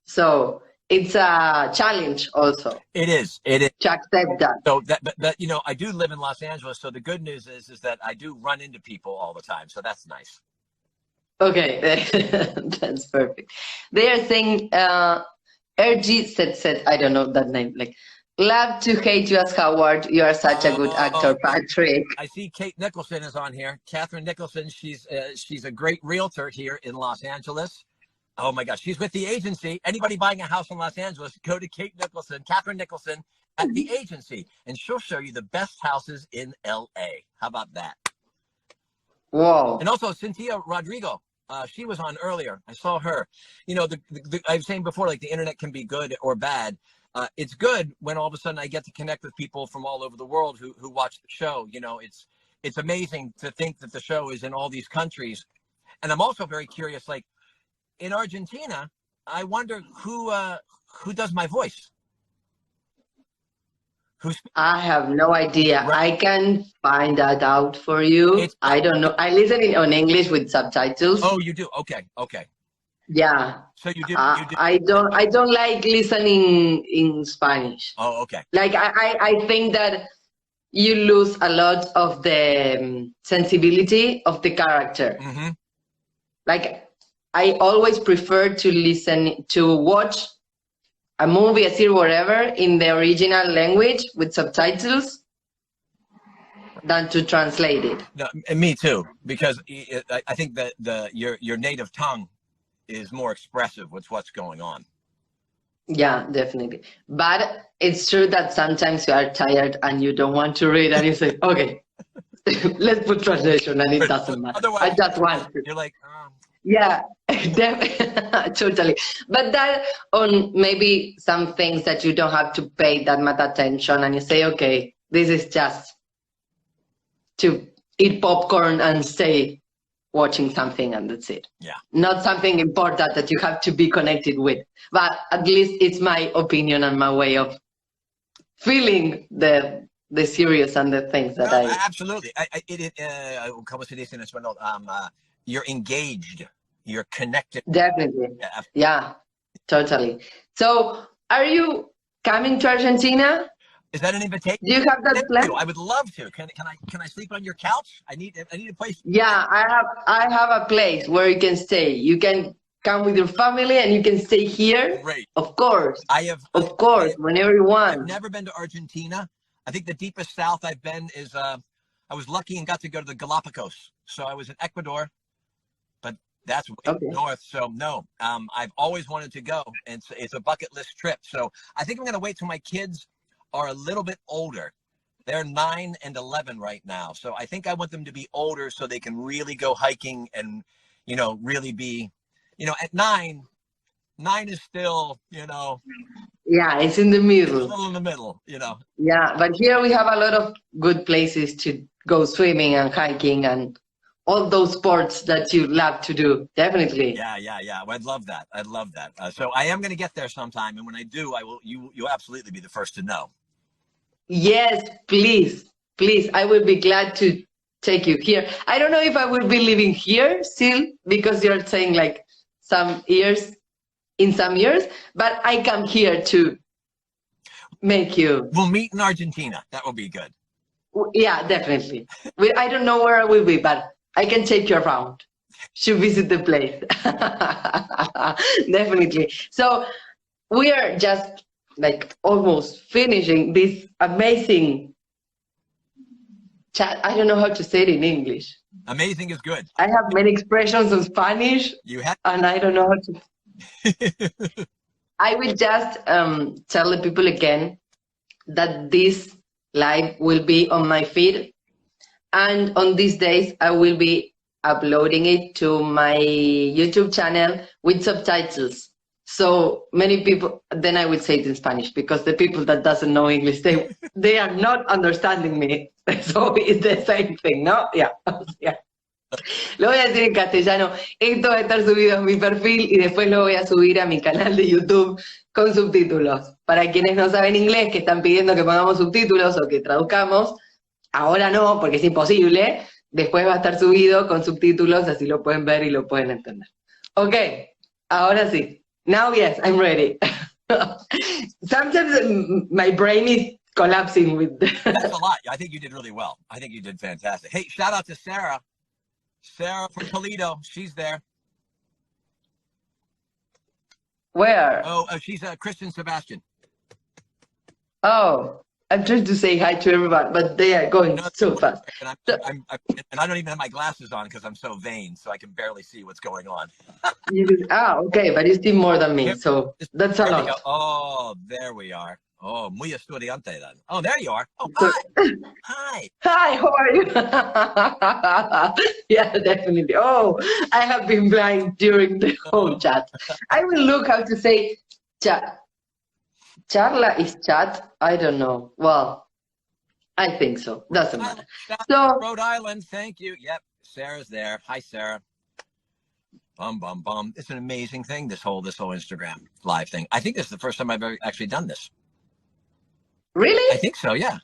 So it's a challenge also. It is to accept that. So but I do live in Los Angeles. So the good news is that I do run into people all the time. So that's nice. Okay. That's perfect. They are saying, RG said, I don't know that name. Like, love to hate you as Howard. You are such a good actor, Patrick. I see Kate Nicholson is on here. Catherine Nicholson. She's a great realtor here in Los Angeles. Oh my gosh, she's with the agency. Anybody buying a house in Los Angeles, go to Kate Nicholson, Catherine Nicholson at the agency, and she'll show you the best houses in LA. How about that? Whoa. And also Cynthia Rodrigo, she was on earlier. I saw her. I was saying before, like the internet can be good or bad. It's good when all of a sudden I get to connect with people from all over the world who watch the show. It's amazing to think that the show is in all these countries. And I'm also very curious, like, in Argentina, I wonder who does my voice. I have no idea. Right. I can find that out for you. I don't know. I listen on English with subtitles. Oh, you do? Okay. Yeah. So you do. I don't like listening in Spanish. Oh, okay. Like I think that you lose a lot of the sensibility of the character. Mm-hmm. Like, I always prefer to watch a movie, a series, whatever, in the original language with subtitles than to translate it. No, and me too, because I think that your native tongue is more expressive with what's going on. Yeah, definitely. But it's true that sometimes you are tired and you don't want to read, and you say, okay, let's put translation, and it doesn't matter. Otherwise, I just want to. You're like, Yeah, totally. But that on maybe some things that you don't have to pay that much attention, and you say, okay, this is just to eat popcorn and stay watching something, and that's it. Yeah. Not something important that you have to be connected with. But at least it's my opinion and my way of feeling the series and the things that Absolutely. Como se dice en español? You're engaged, you're connected. Definitely. Yeah, totally. So are you coming to Argentina? Is that an invitation? Do you have that plan? I would love to. Can I sleep on your couch? I need a place. Yeah, I have a place where you can stay. You can come with your family and you can stay here. Great. Of course. Of course, whenever you want. I've never been to Argentina. I think the deepest south I've been is I was lucky and got to go to the Galapagos. So I was in Ecuador. That's way north, so no. I've always wanted to go, and it's a bucket list trip. So I think I'm going to wait till my kids are a little bit older. They're 9 and 11 right now, so I think I want them to be older so they can really go hiking and, really be, at 9 is still, Yeah, it's in the It's a middle. little in the middle, you know. Yeah, but here we have a lot of good places to go swimming and hiking and all those sports that you love to do. Definitely. Yeah. Well, I'd love that. So I am going to get there sometime, and when I do, I will. You'll absolutely be the first to know. Yes, please. I will be glad to take you here. I don't know if I will be living here still because you're saying like some years, but I come here to make you. We'll meet in Argentina. That will be good. Yeah, definitely. I don't know where I will be, but I can take you around to visit the place. Definitely. So we are just like almost finishing this amazing chat. I don't know how to say it in English. Amazing is good. I have many expressions in Spanish, and I don't know how to. I will just tell the people again that this live will be on my feed, and on these days I will be uploading it to my YouTube channel with subtitles. So many people, then I will say it in Spanish because the people that doesn't know English, they are not understanding me. So it's the same thing, ¿no? Yeah. Lo voy a decir en castellano. Esto va a estar subido a mi perfil y después lo voy a subir a mi canal de YouTube con subtítulos. Para quienes no saben inglés, que están pidiendo que pongamos subtítulos o que traduzcamos, ahora no, porque es imposible. Después va a estar subido con subtítulos, así lo pueden ver y lo pueden entender. Ok, ahora sí. Now, yes, I'm ready. Sometimes my brain is collapsing with... That's a lot. I think you did really well. I think you did fantastic. Hey, shout out to Sarah. Sarah from Toledo. She's there. Where? Oh, she's Kristen Sebastian. Oh, I'm trying to say hi to everyone, but they are going so fast. And I don't even have my glasses on because I'm so vain, so I can barely see what's going on. Okay, but you see more than me, so that's a lot. Oh, there we are. Oh, muy estudiante then. Oh, there you are. Oh, hi. Hi. Hi, how are you? Yeah, definitely. Oh, I have been blind during the whole chat. I will look how to say chat. Charla is chat? I don't know. Well, I think so. Doesn't matter. So, Rhode Island, thank you. Yep, Sarah's there. Hi, Sarah. Bum. It's an amazing thing, this whole Instagram live thing. I think this is the first time I've ever actually done this. Really? I think so, yeah.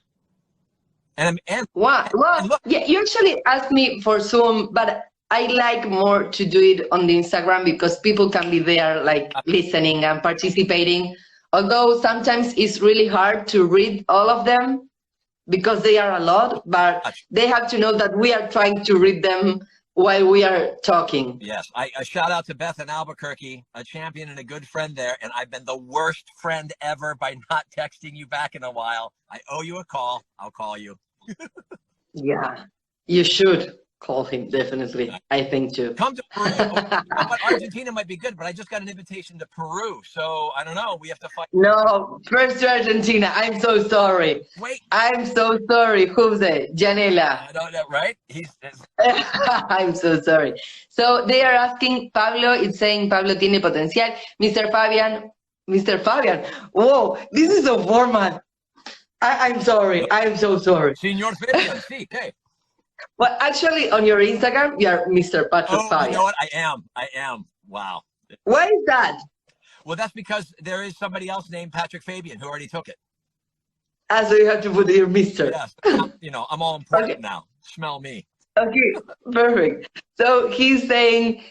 And why? Well, yeah, you actually asked me for Zoom, but I like more to do it on the Instagram because people can be there like listening and participating. Although sometimes it's really hard to read all of them because they are a lot, but they have to know that we are trying to read them while we are talking. Yes, a shout out to Beth in Albuquerque, a champion and a good friend there, and I've been the worst friend ever by not texting you back in a while. I owe you a call. I'll call you. Yeah, you should call him, definitely. I think too. Come to Peru. But Argentina might be good, but I just got an invitation to Peru, so I don't know. We have to fight. No, first to Argentina. I'm so sorry. Wait. I'm so sorry. Who's it? Janela. I don't know, right? I'm so sorry. So they are asking, Pablo is saying Pablo tiene potencial. Mr. Fabian. Whoa, this is a format. I'm sorry. I'm so sorry. Señor Fabian, sí, okay. Well, actually, on your Instagram, you are Mr. Patrick Fabian. You know what? I am. Wow. Why is that? Well, that's because there is somebody else named Patrick Fabian who already took it. So you have to put your Mr. Yes. I'm all important now. Smell me. Okay, perfect. So he's saying,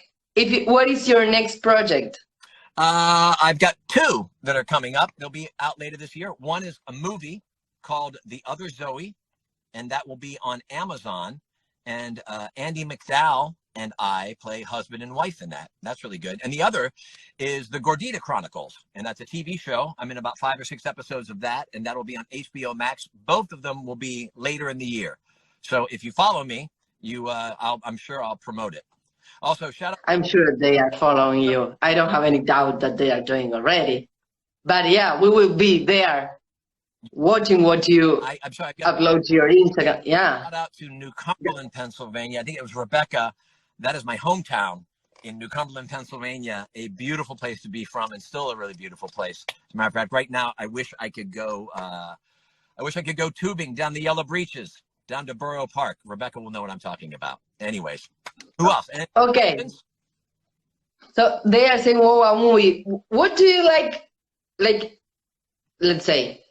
what is your next project? I've got two that are coming up. They'll be out later this year. One is a movie called The Other Zoe, and that will be on Amazon. And Andy McDowell and I play husband and wife in that. That's really good. And the other is The Gordita Chronicles, and that's a TV show. I'm in about 5 or 6 episodes of that, and that'll be on HBO Max. Both of them will be later in the year. So if you follow me, I'm sure I'll promote it. Also, shout out. I'm sure they are following you. I don't have any doubt that they are doing already. But yeah, we will be there watching what you upload to your Instagram. Yeah. Shout out to New Cumberland, Pennsylvania. I think it was Rebecca. That is my hometown in New Cumberland, Pennsylvania, a beautiful place to be from, and still a really beautiful place. As a matter of fact, right now, I wish I could go tubing down the Yellow Breeches, down to Borough Park. Rebecca will know what I'm talking about. Anyways, who else? Okay. So they are saying, "Wow, a movie. What do you like? Like, let's say,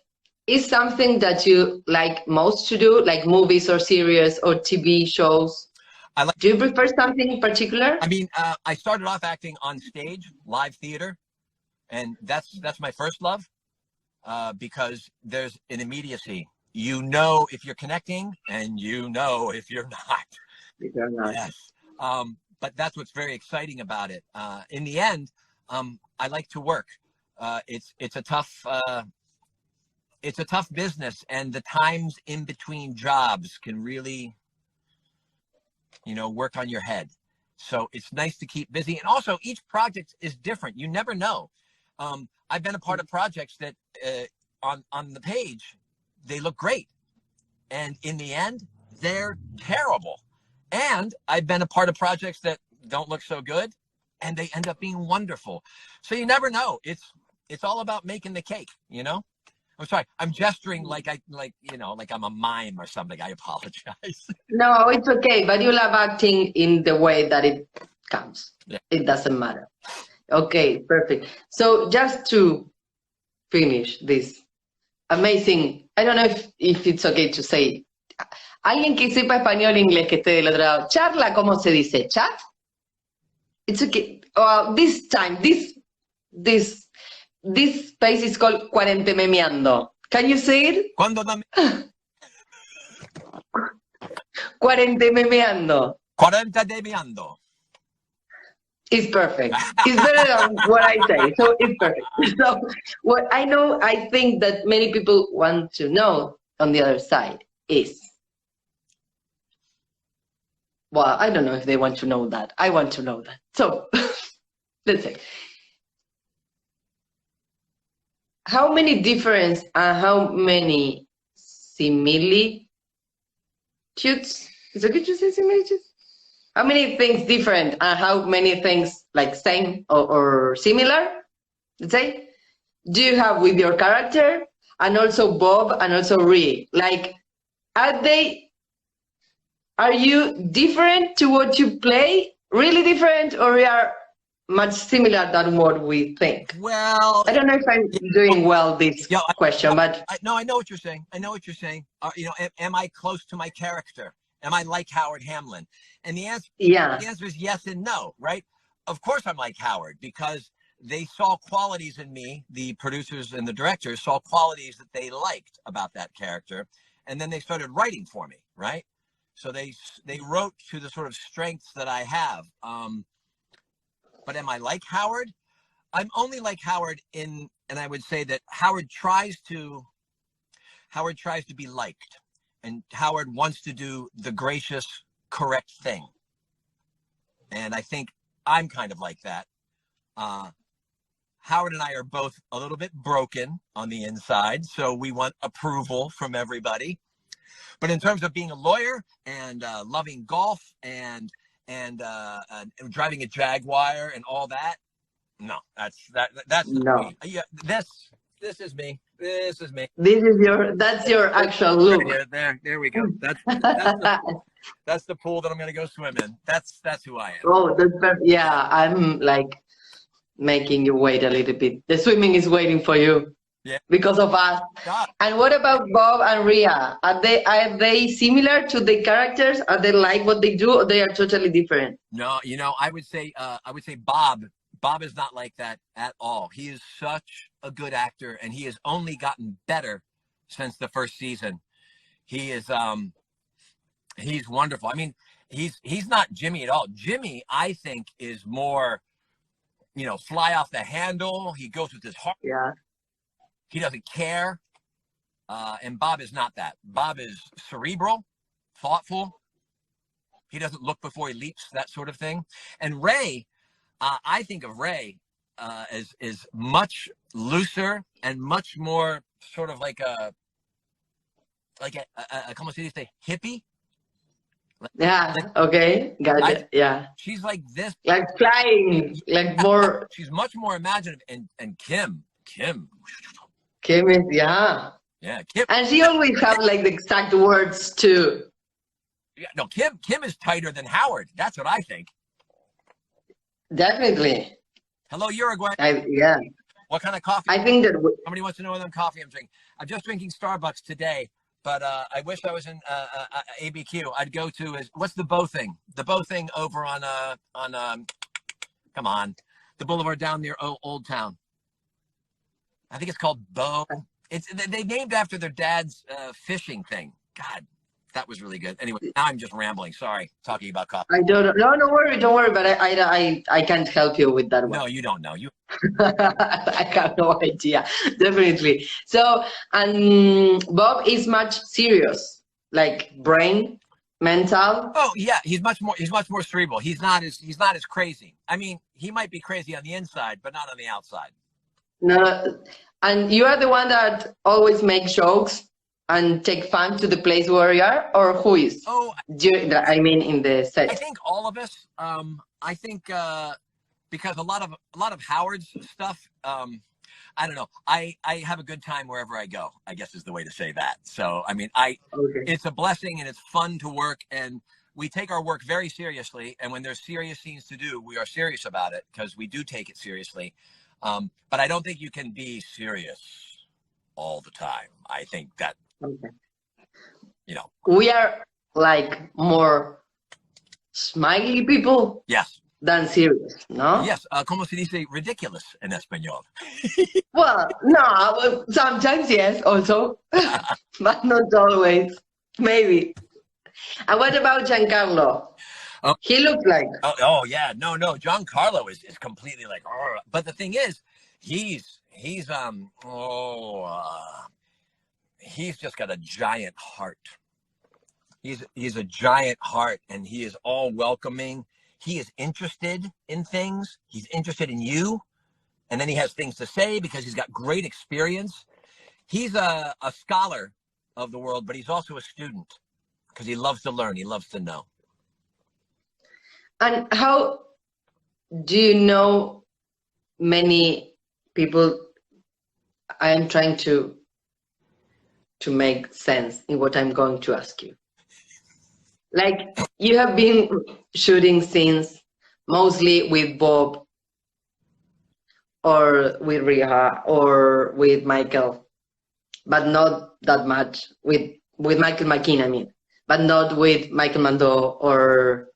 is something that you like most to do, like movies or series or TV shows? Do you prefer something in particular?" I mean, I started off acting on stage, live theater, and that's my first love, because there's an immediacy. You know if you're connecting, and you know if you're not. Yes. But that's what's very exciting about it. In the end, I like to work. It's a tough business, and the times in between jobs can really, work on your head. So it's nice to keep busy. And also, each project is different. You never know. I've been a part of projects that on the page, they look great. And in the end, they're terrible. And I've been a part of projects that don't look so good, and they end up being wonderful. So you never know. It's all about making the cake, I'm sorry. I'm gesturing like I'm a mime or something. I apologize. No, it's okay. But you love acting in the way that it comes. Yeah. It doesn't matter. Okay, perfect. So just to finish this amazing, I don't know if it's okay to say, alguien que sepa español, inglés, que esté del otro lado, charla, ¿cómo se dice? ¿Chat? It's okay. This time, this space is called Cuarentememeando. Can you say it? Cuarentememeando. Cuarentememeando. It's perfect. It's better than what I say, so it's perfect. So what I think that many people want to know on the other side is, well, I don't know if they want to know that. I want to know that. So let's say, how many difference and how many similitudes? Is it good to say similitudes? How many things different and how many things like same or similar, let's say, do you have with your character and also Bob and also Rhea? Like, are you different to what you play? Really different, or you are much similar than what we think? Well, I don't know if I'm doing well this question, but I know what you're saying. I know what you're saying. Am I close to my character? Am I like Howard Hamlin? And the answer is yes and no, right? Of course I'm like Howard, because they saw qualities in me, the producers and the directors saw qualities that they liked about that character, and then they started writing for me, right? So they wrote to the sort of strengths that I have. But am I like Howard? I'm only like Howard and I would say that Howard tries to be liked. And Howard wants to do the gracious, correct thing. And I think I'm kind of like that. Howard and I are both a little bit broken on the inside, so we want approval from everybody. But in terms of being a lawyer and loving golf and driving a Jaguar and all that, no, that's no. Me. Yeah, this is me. This is me. That's your actual look. There we go. That's the pool that I'm going to go swim in. That's who I am. Oh, that's perfect. Yeah, I'm like making you wait a little bit. The swimming is waiting for you. Yeah. Because of us. God. And what about Bob and Rhea? Are they similar to the characters? Are they like what they do, or they are totally different? No, I would say Bob is not like that at all. He is such a good actor, and he has only gotten better since the first season. He is he's wonderful. I mean, he's not Jimmy at all. Jimmy, I think, is more, fly off the handle. He goes with his heart. Yeah. He doesn't care. And Bob is not that. Bob is cerebral, thoughtful. He doesn't look before he leaps, that sort of thing. And Rhea, I think of Rhea as much looser and much more sort of like a ¿cómo se dice? Hippie. Yeah. Okay. Got it. Yeah. She's like this. Like flying. Like more. She's much more imaginative. And Kim. Kim is, yeah. Yeah. Kim. And she always have like the exact words too. Yeah, no, Kim is tighter than Howard. That's what I think. Definitely. Hello, Uruguay. Yeah. What kind of coffee? I think that Somebody wants to know what kind of coffee I'm drinking. I'm just drinking Starbucks today, but I wish I was in ABQ. I'd go to what's the Bow thing? The Bow thing over on come on, the boulevard down near Old Town. I think it's called Bow. They named after their dad's fishing thing. God, that was really good. Anyway, now I'm just rambling. Sorry, talking about coffee. I don't know. No, don't worry. But I can't help you with that one. No, you don't know. You. I have no idea. Definitely. So, and Bob is much serious, like brain, mental. Oh yeah, he's much more cerebral. He's not as crazy. I mean, he might be crazy on the inside, but not on the outside. No, and you are the one that always makes jokes and take fun to the place where you are, or who is? Oh, I mean, in the set. I think all of us. I think because a lot of Howard's stuff. I don't know. I have a good time wherever I go, I guess is the way to say that. So, I mean, it's a blessing and it's fun to work, and we take our work very seriously. And when there's serious scenes to do, we are serious about it because we do take it seriously. But I don't think you can be serious all the time. I think that, we are like more smiley people. Yes. Than serious, no? Yes. Como se dice ridiculous in Espanol? Well, no, sometimes yes, also, but not always. Maybe. And what about Giancarlo? He looked like. Oh yeah, no, Giancarlo is completely like. But the thing is, he's just got a giant heart. He's a giant heart, and he is all welcoming. He is interested in things. He's interested in you. And then he has things to say because he's got great experience. He's a scholar of the world, but he's also a student because he loves to learn. He loves to know. And how do you know many people? I am trying to make sense in what I'm going to ask you. Like, you have been shooting scenes mostly with Bob or with Rhea or with Michael, but not that much with Michael McKean, I mean, but not with Michael Mando or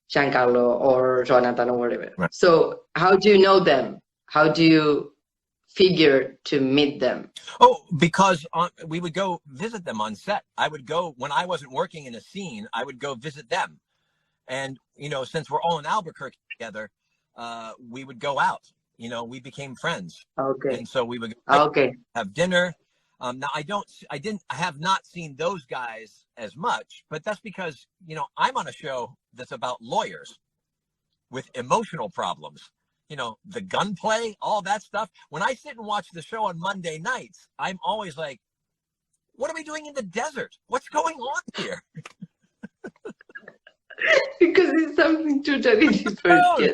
Giancarlo or Jonathan or whatever. Right. So how do you know them? How do you figure to meet them? Oh, because we would go visit them on set. I would go when I wasn't working in a scene. I would go visit them, and since we're all in Albuquerque together, we would go out. We became friends. Okay. And so we would have dinner. Now I have not seen those guys as much, but that's because I'm on a show that's about lawyers with emotional problems. The gunplay, all that stuff. When I sit and watch the show on Monday nights, I'm always like, what are we doing in the desert? What's going on here? Because it's something totally different. Yeah,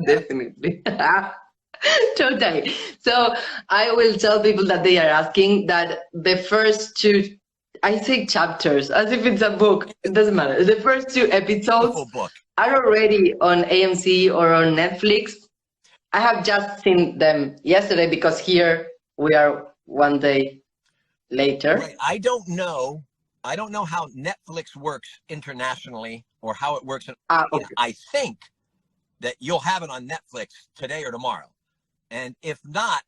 definitely. Totally. So I will tell people that they are asking that the first two, I say chapters, as if it's a book. It doesn't matter. The first two episodes are already on AMC or on Netflix. I have just seen them yesterday because here we are one day later. Right. I don't know how Netflix works internationally or how it works. Okay. I think that you'll have it on Netflix today or tomorrow. And if not,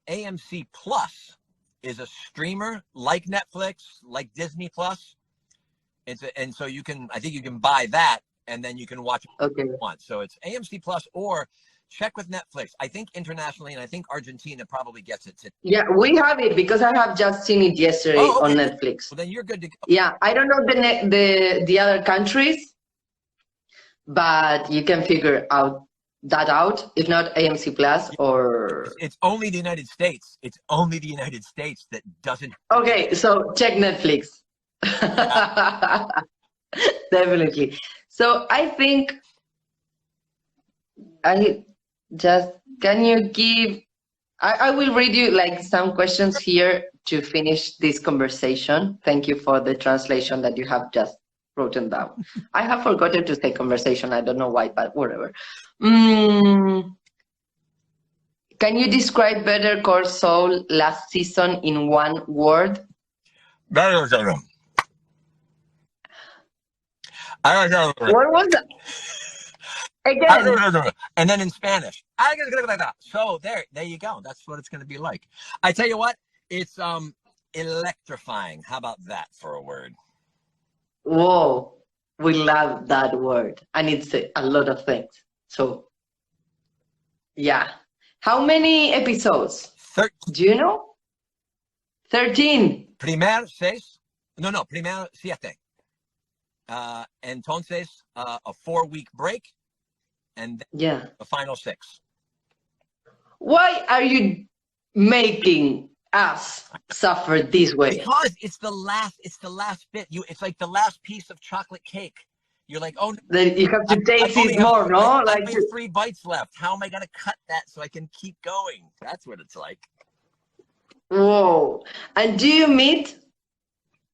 AMC Plus is a streamer like Netflix, like Disney Plus. And so I think you can buy that and then you can watch it if you want. So it's AMC Plus, or check with Netflix. I think internationally, and I think Argentina probably gets it today. Yeah, we have it because I have just seen it yesterday on Netflix. Well, then you're good to go. Yeah, I don't know the other countries, but you can figure that out. If not, AMC Plus or... It's only the United States. It's only the United States that doesn't... Okay, so check Netflix. Definitely. So I think can you give, I will read you like some questions here to finish this conversation. Thank you for the translation that you have just written down. I have forgotten to say conversation. I don't know why, but whatever. Can you describe Better Call Saul last season in one word? What What was that? Again. And then in Spanish. So there you go. That's what it's going to be like. I tell you what, it's electrifying. How about that for a word? Whoa, we love that word. And it's a lot of things. So, yeah. How many episodes? Do you know? 13. Primero 6. No, primero 7. Entonces, a 4-week break. And then the final 6. Why are you making us suffer this way? Because it's the last bit. It's like the last piece of chocolate cake. You're like, oh, then you have to taste it more, no? I have 3 bites left. How am I going to cut that so I can keep going? That's what it's like. Whoa. And do you meet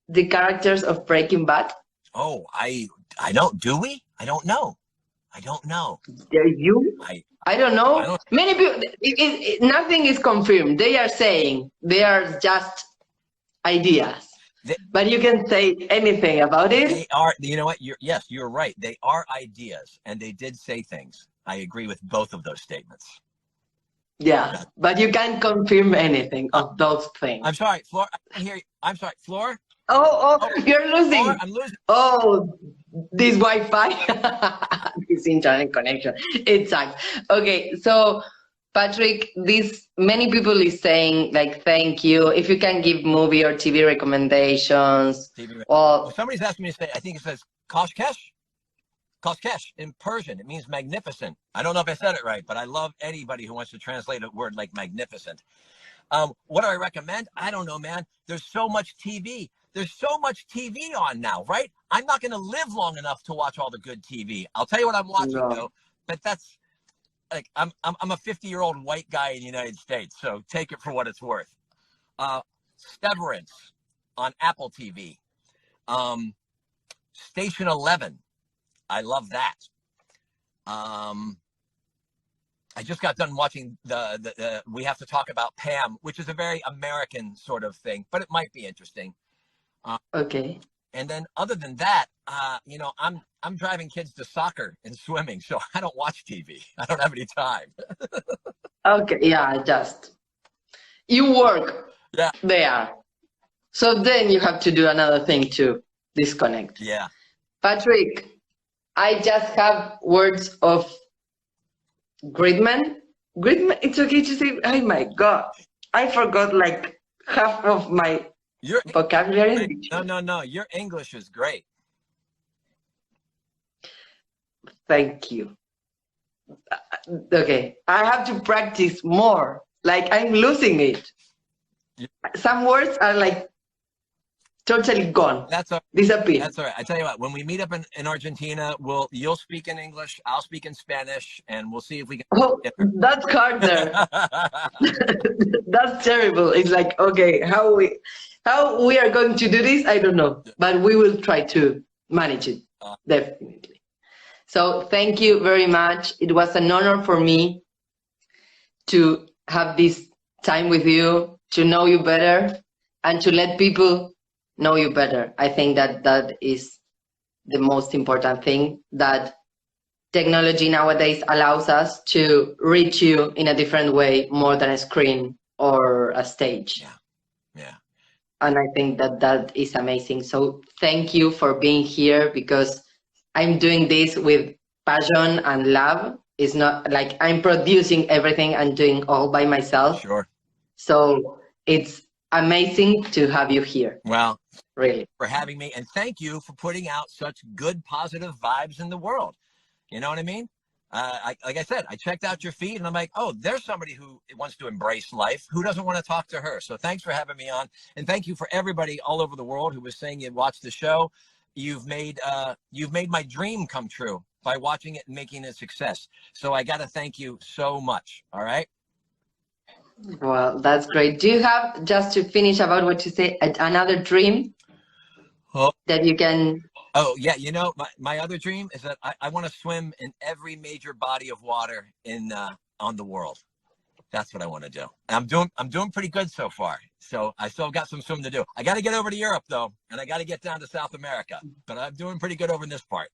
the characters of Breaking Bad? Oh, I don't. Do we? I don't know. Are you? I don't know. Many people, nothing is confirmed. They are saying they are just ideas. But you can say anything about it. They are, you know what? You're right. They are ideas, and they did say things. I agree with both of those statements. Yeah, but you can't confirm anything of those things. I'm sorry, Flor. I can hear you. I'm sorry, Flor. Oh, you're losing. Flor, I'm losing. Oh, this Wi-Fi, this internet connection. It sucks. Okay, so Patrick, many people is saying like thank you. If you can give movie or TV recommendations. Well, somebody's asking me to say. I think it says Koshkesh. Koshkesh in Persian. It means magnificent. I don't know if I said it right, but I love anybody who wants to translate a word like magnificent. What do I recommend? I don't know, man. There's so much TV. There's so much TV on now, right? I'm not going to live long enough to watch all the good TV. I'll tell you what I'm watching though, but that's like I'm a 50-year-old white guy in the United States, so take it for what it's worth. Severance on Apple TV. Station 11. I love that. I just got done watching the We Have to Talk About Pam, which is a very American sort of thing, but it might be interesting. Okay. And then other than that, I'm driving kids to soccer and swimming, so I don't watch TV. I don't have any time. Okay, yeah, you work there. So then you have to do another thing to disconnect. Yeah. Patrick, I just have words of greatman. Greatman, it's okay to say, oh my God, I forgot like half of my vocabulary. No, your English is great. Thank you. Okay, I have to practice more. Like I'm losing it. Some words are like totally gone. That's all right. Disappear. That's all right. I tell you what, when we meet up in Argentina, you'll speak in English, I'll speak in Spanish, and we'll see if we can. Oh, that's harder. That's terrible. It's like, okay, how we are going to do this, I don't know, but we will try to manage it, definitely. So thank you very much. It was an honor for me to have this time with you, to know you better, and to let people know you better. I think that is the most important thing, that technology nowadays allows us to reach you in a different way, more than a screen or a stage. Yeah. And I think that is amazing. So thank you for being here, because I'm doing this with passion and love. It's not like I'm producing everything and doing all by myself. Sure. So it's amazing to have you here. Well, really, for having me, and thank you for putting out such good, positive vibes in the world. You know what I mean? Like I said, I checked out your feed and I'm like, oh, there's somebody who wants to embrace life. Who doesn't want to talk to her? So thanks for having me on. And thank you for everybody all over the world who was saying you watched the show. you've made my dream come true by watching it and making it a success. So I got to thank you so much. All right. Well, that's great. Do you have, just to finish about what you say, another dream that you can? Oh yeah, you know, my other dream is that I want to swim in every major body of water on the world. That's what I want to do. I'm doing pretty good so far. So I still got some swimming to do. I got to get over to Europe though, and I got to get down to South America. But I'm doing pretty good over in this part.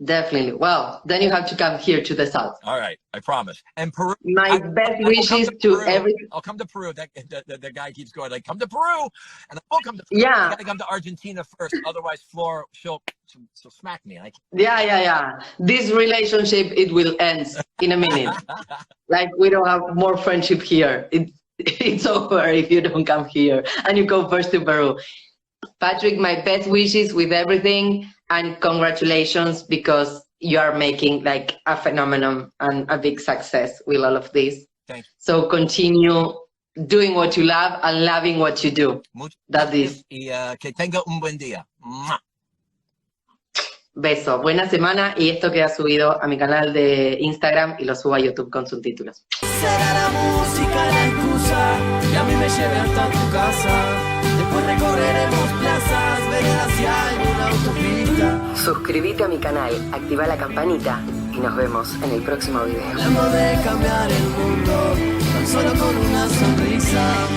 Definitely. Well, then you have to come here to the south. All right, I promise. And Peru. My best wishes to every. I'll come to Peru. The guy keeps going like, come to Peru, and I will come to Peru. Yeah. I got to come to Argentina first, otherwise Flora she'll smack me. Yeah. This relationship, it will end in a minute. Like we don't have more friendship here. It's over if you don't come here and you go first to Peru. Patrick, my best wishes with everything. And congratulations, because you are making like a phenomenon and a big success with all of this. Thank you. So continue doing what you love and loving what you do. That is. Y que tenga un buen día. Beso, buena semana, y esto queda subido a mi canal de Instagram y lo subo a YouTube con subtítulos. Será la música la excusa que a mí me lleve hasta tu casa. Después recorreremos plazas, veredas y alguna autopista. Suscríbete a mi canal, activa la campanita y nos vemos en el próximo video. Hablando de cambiar el mundo, tan solo con una sonrisa.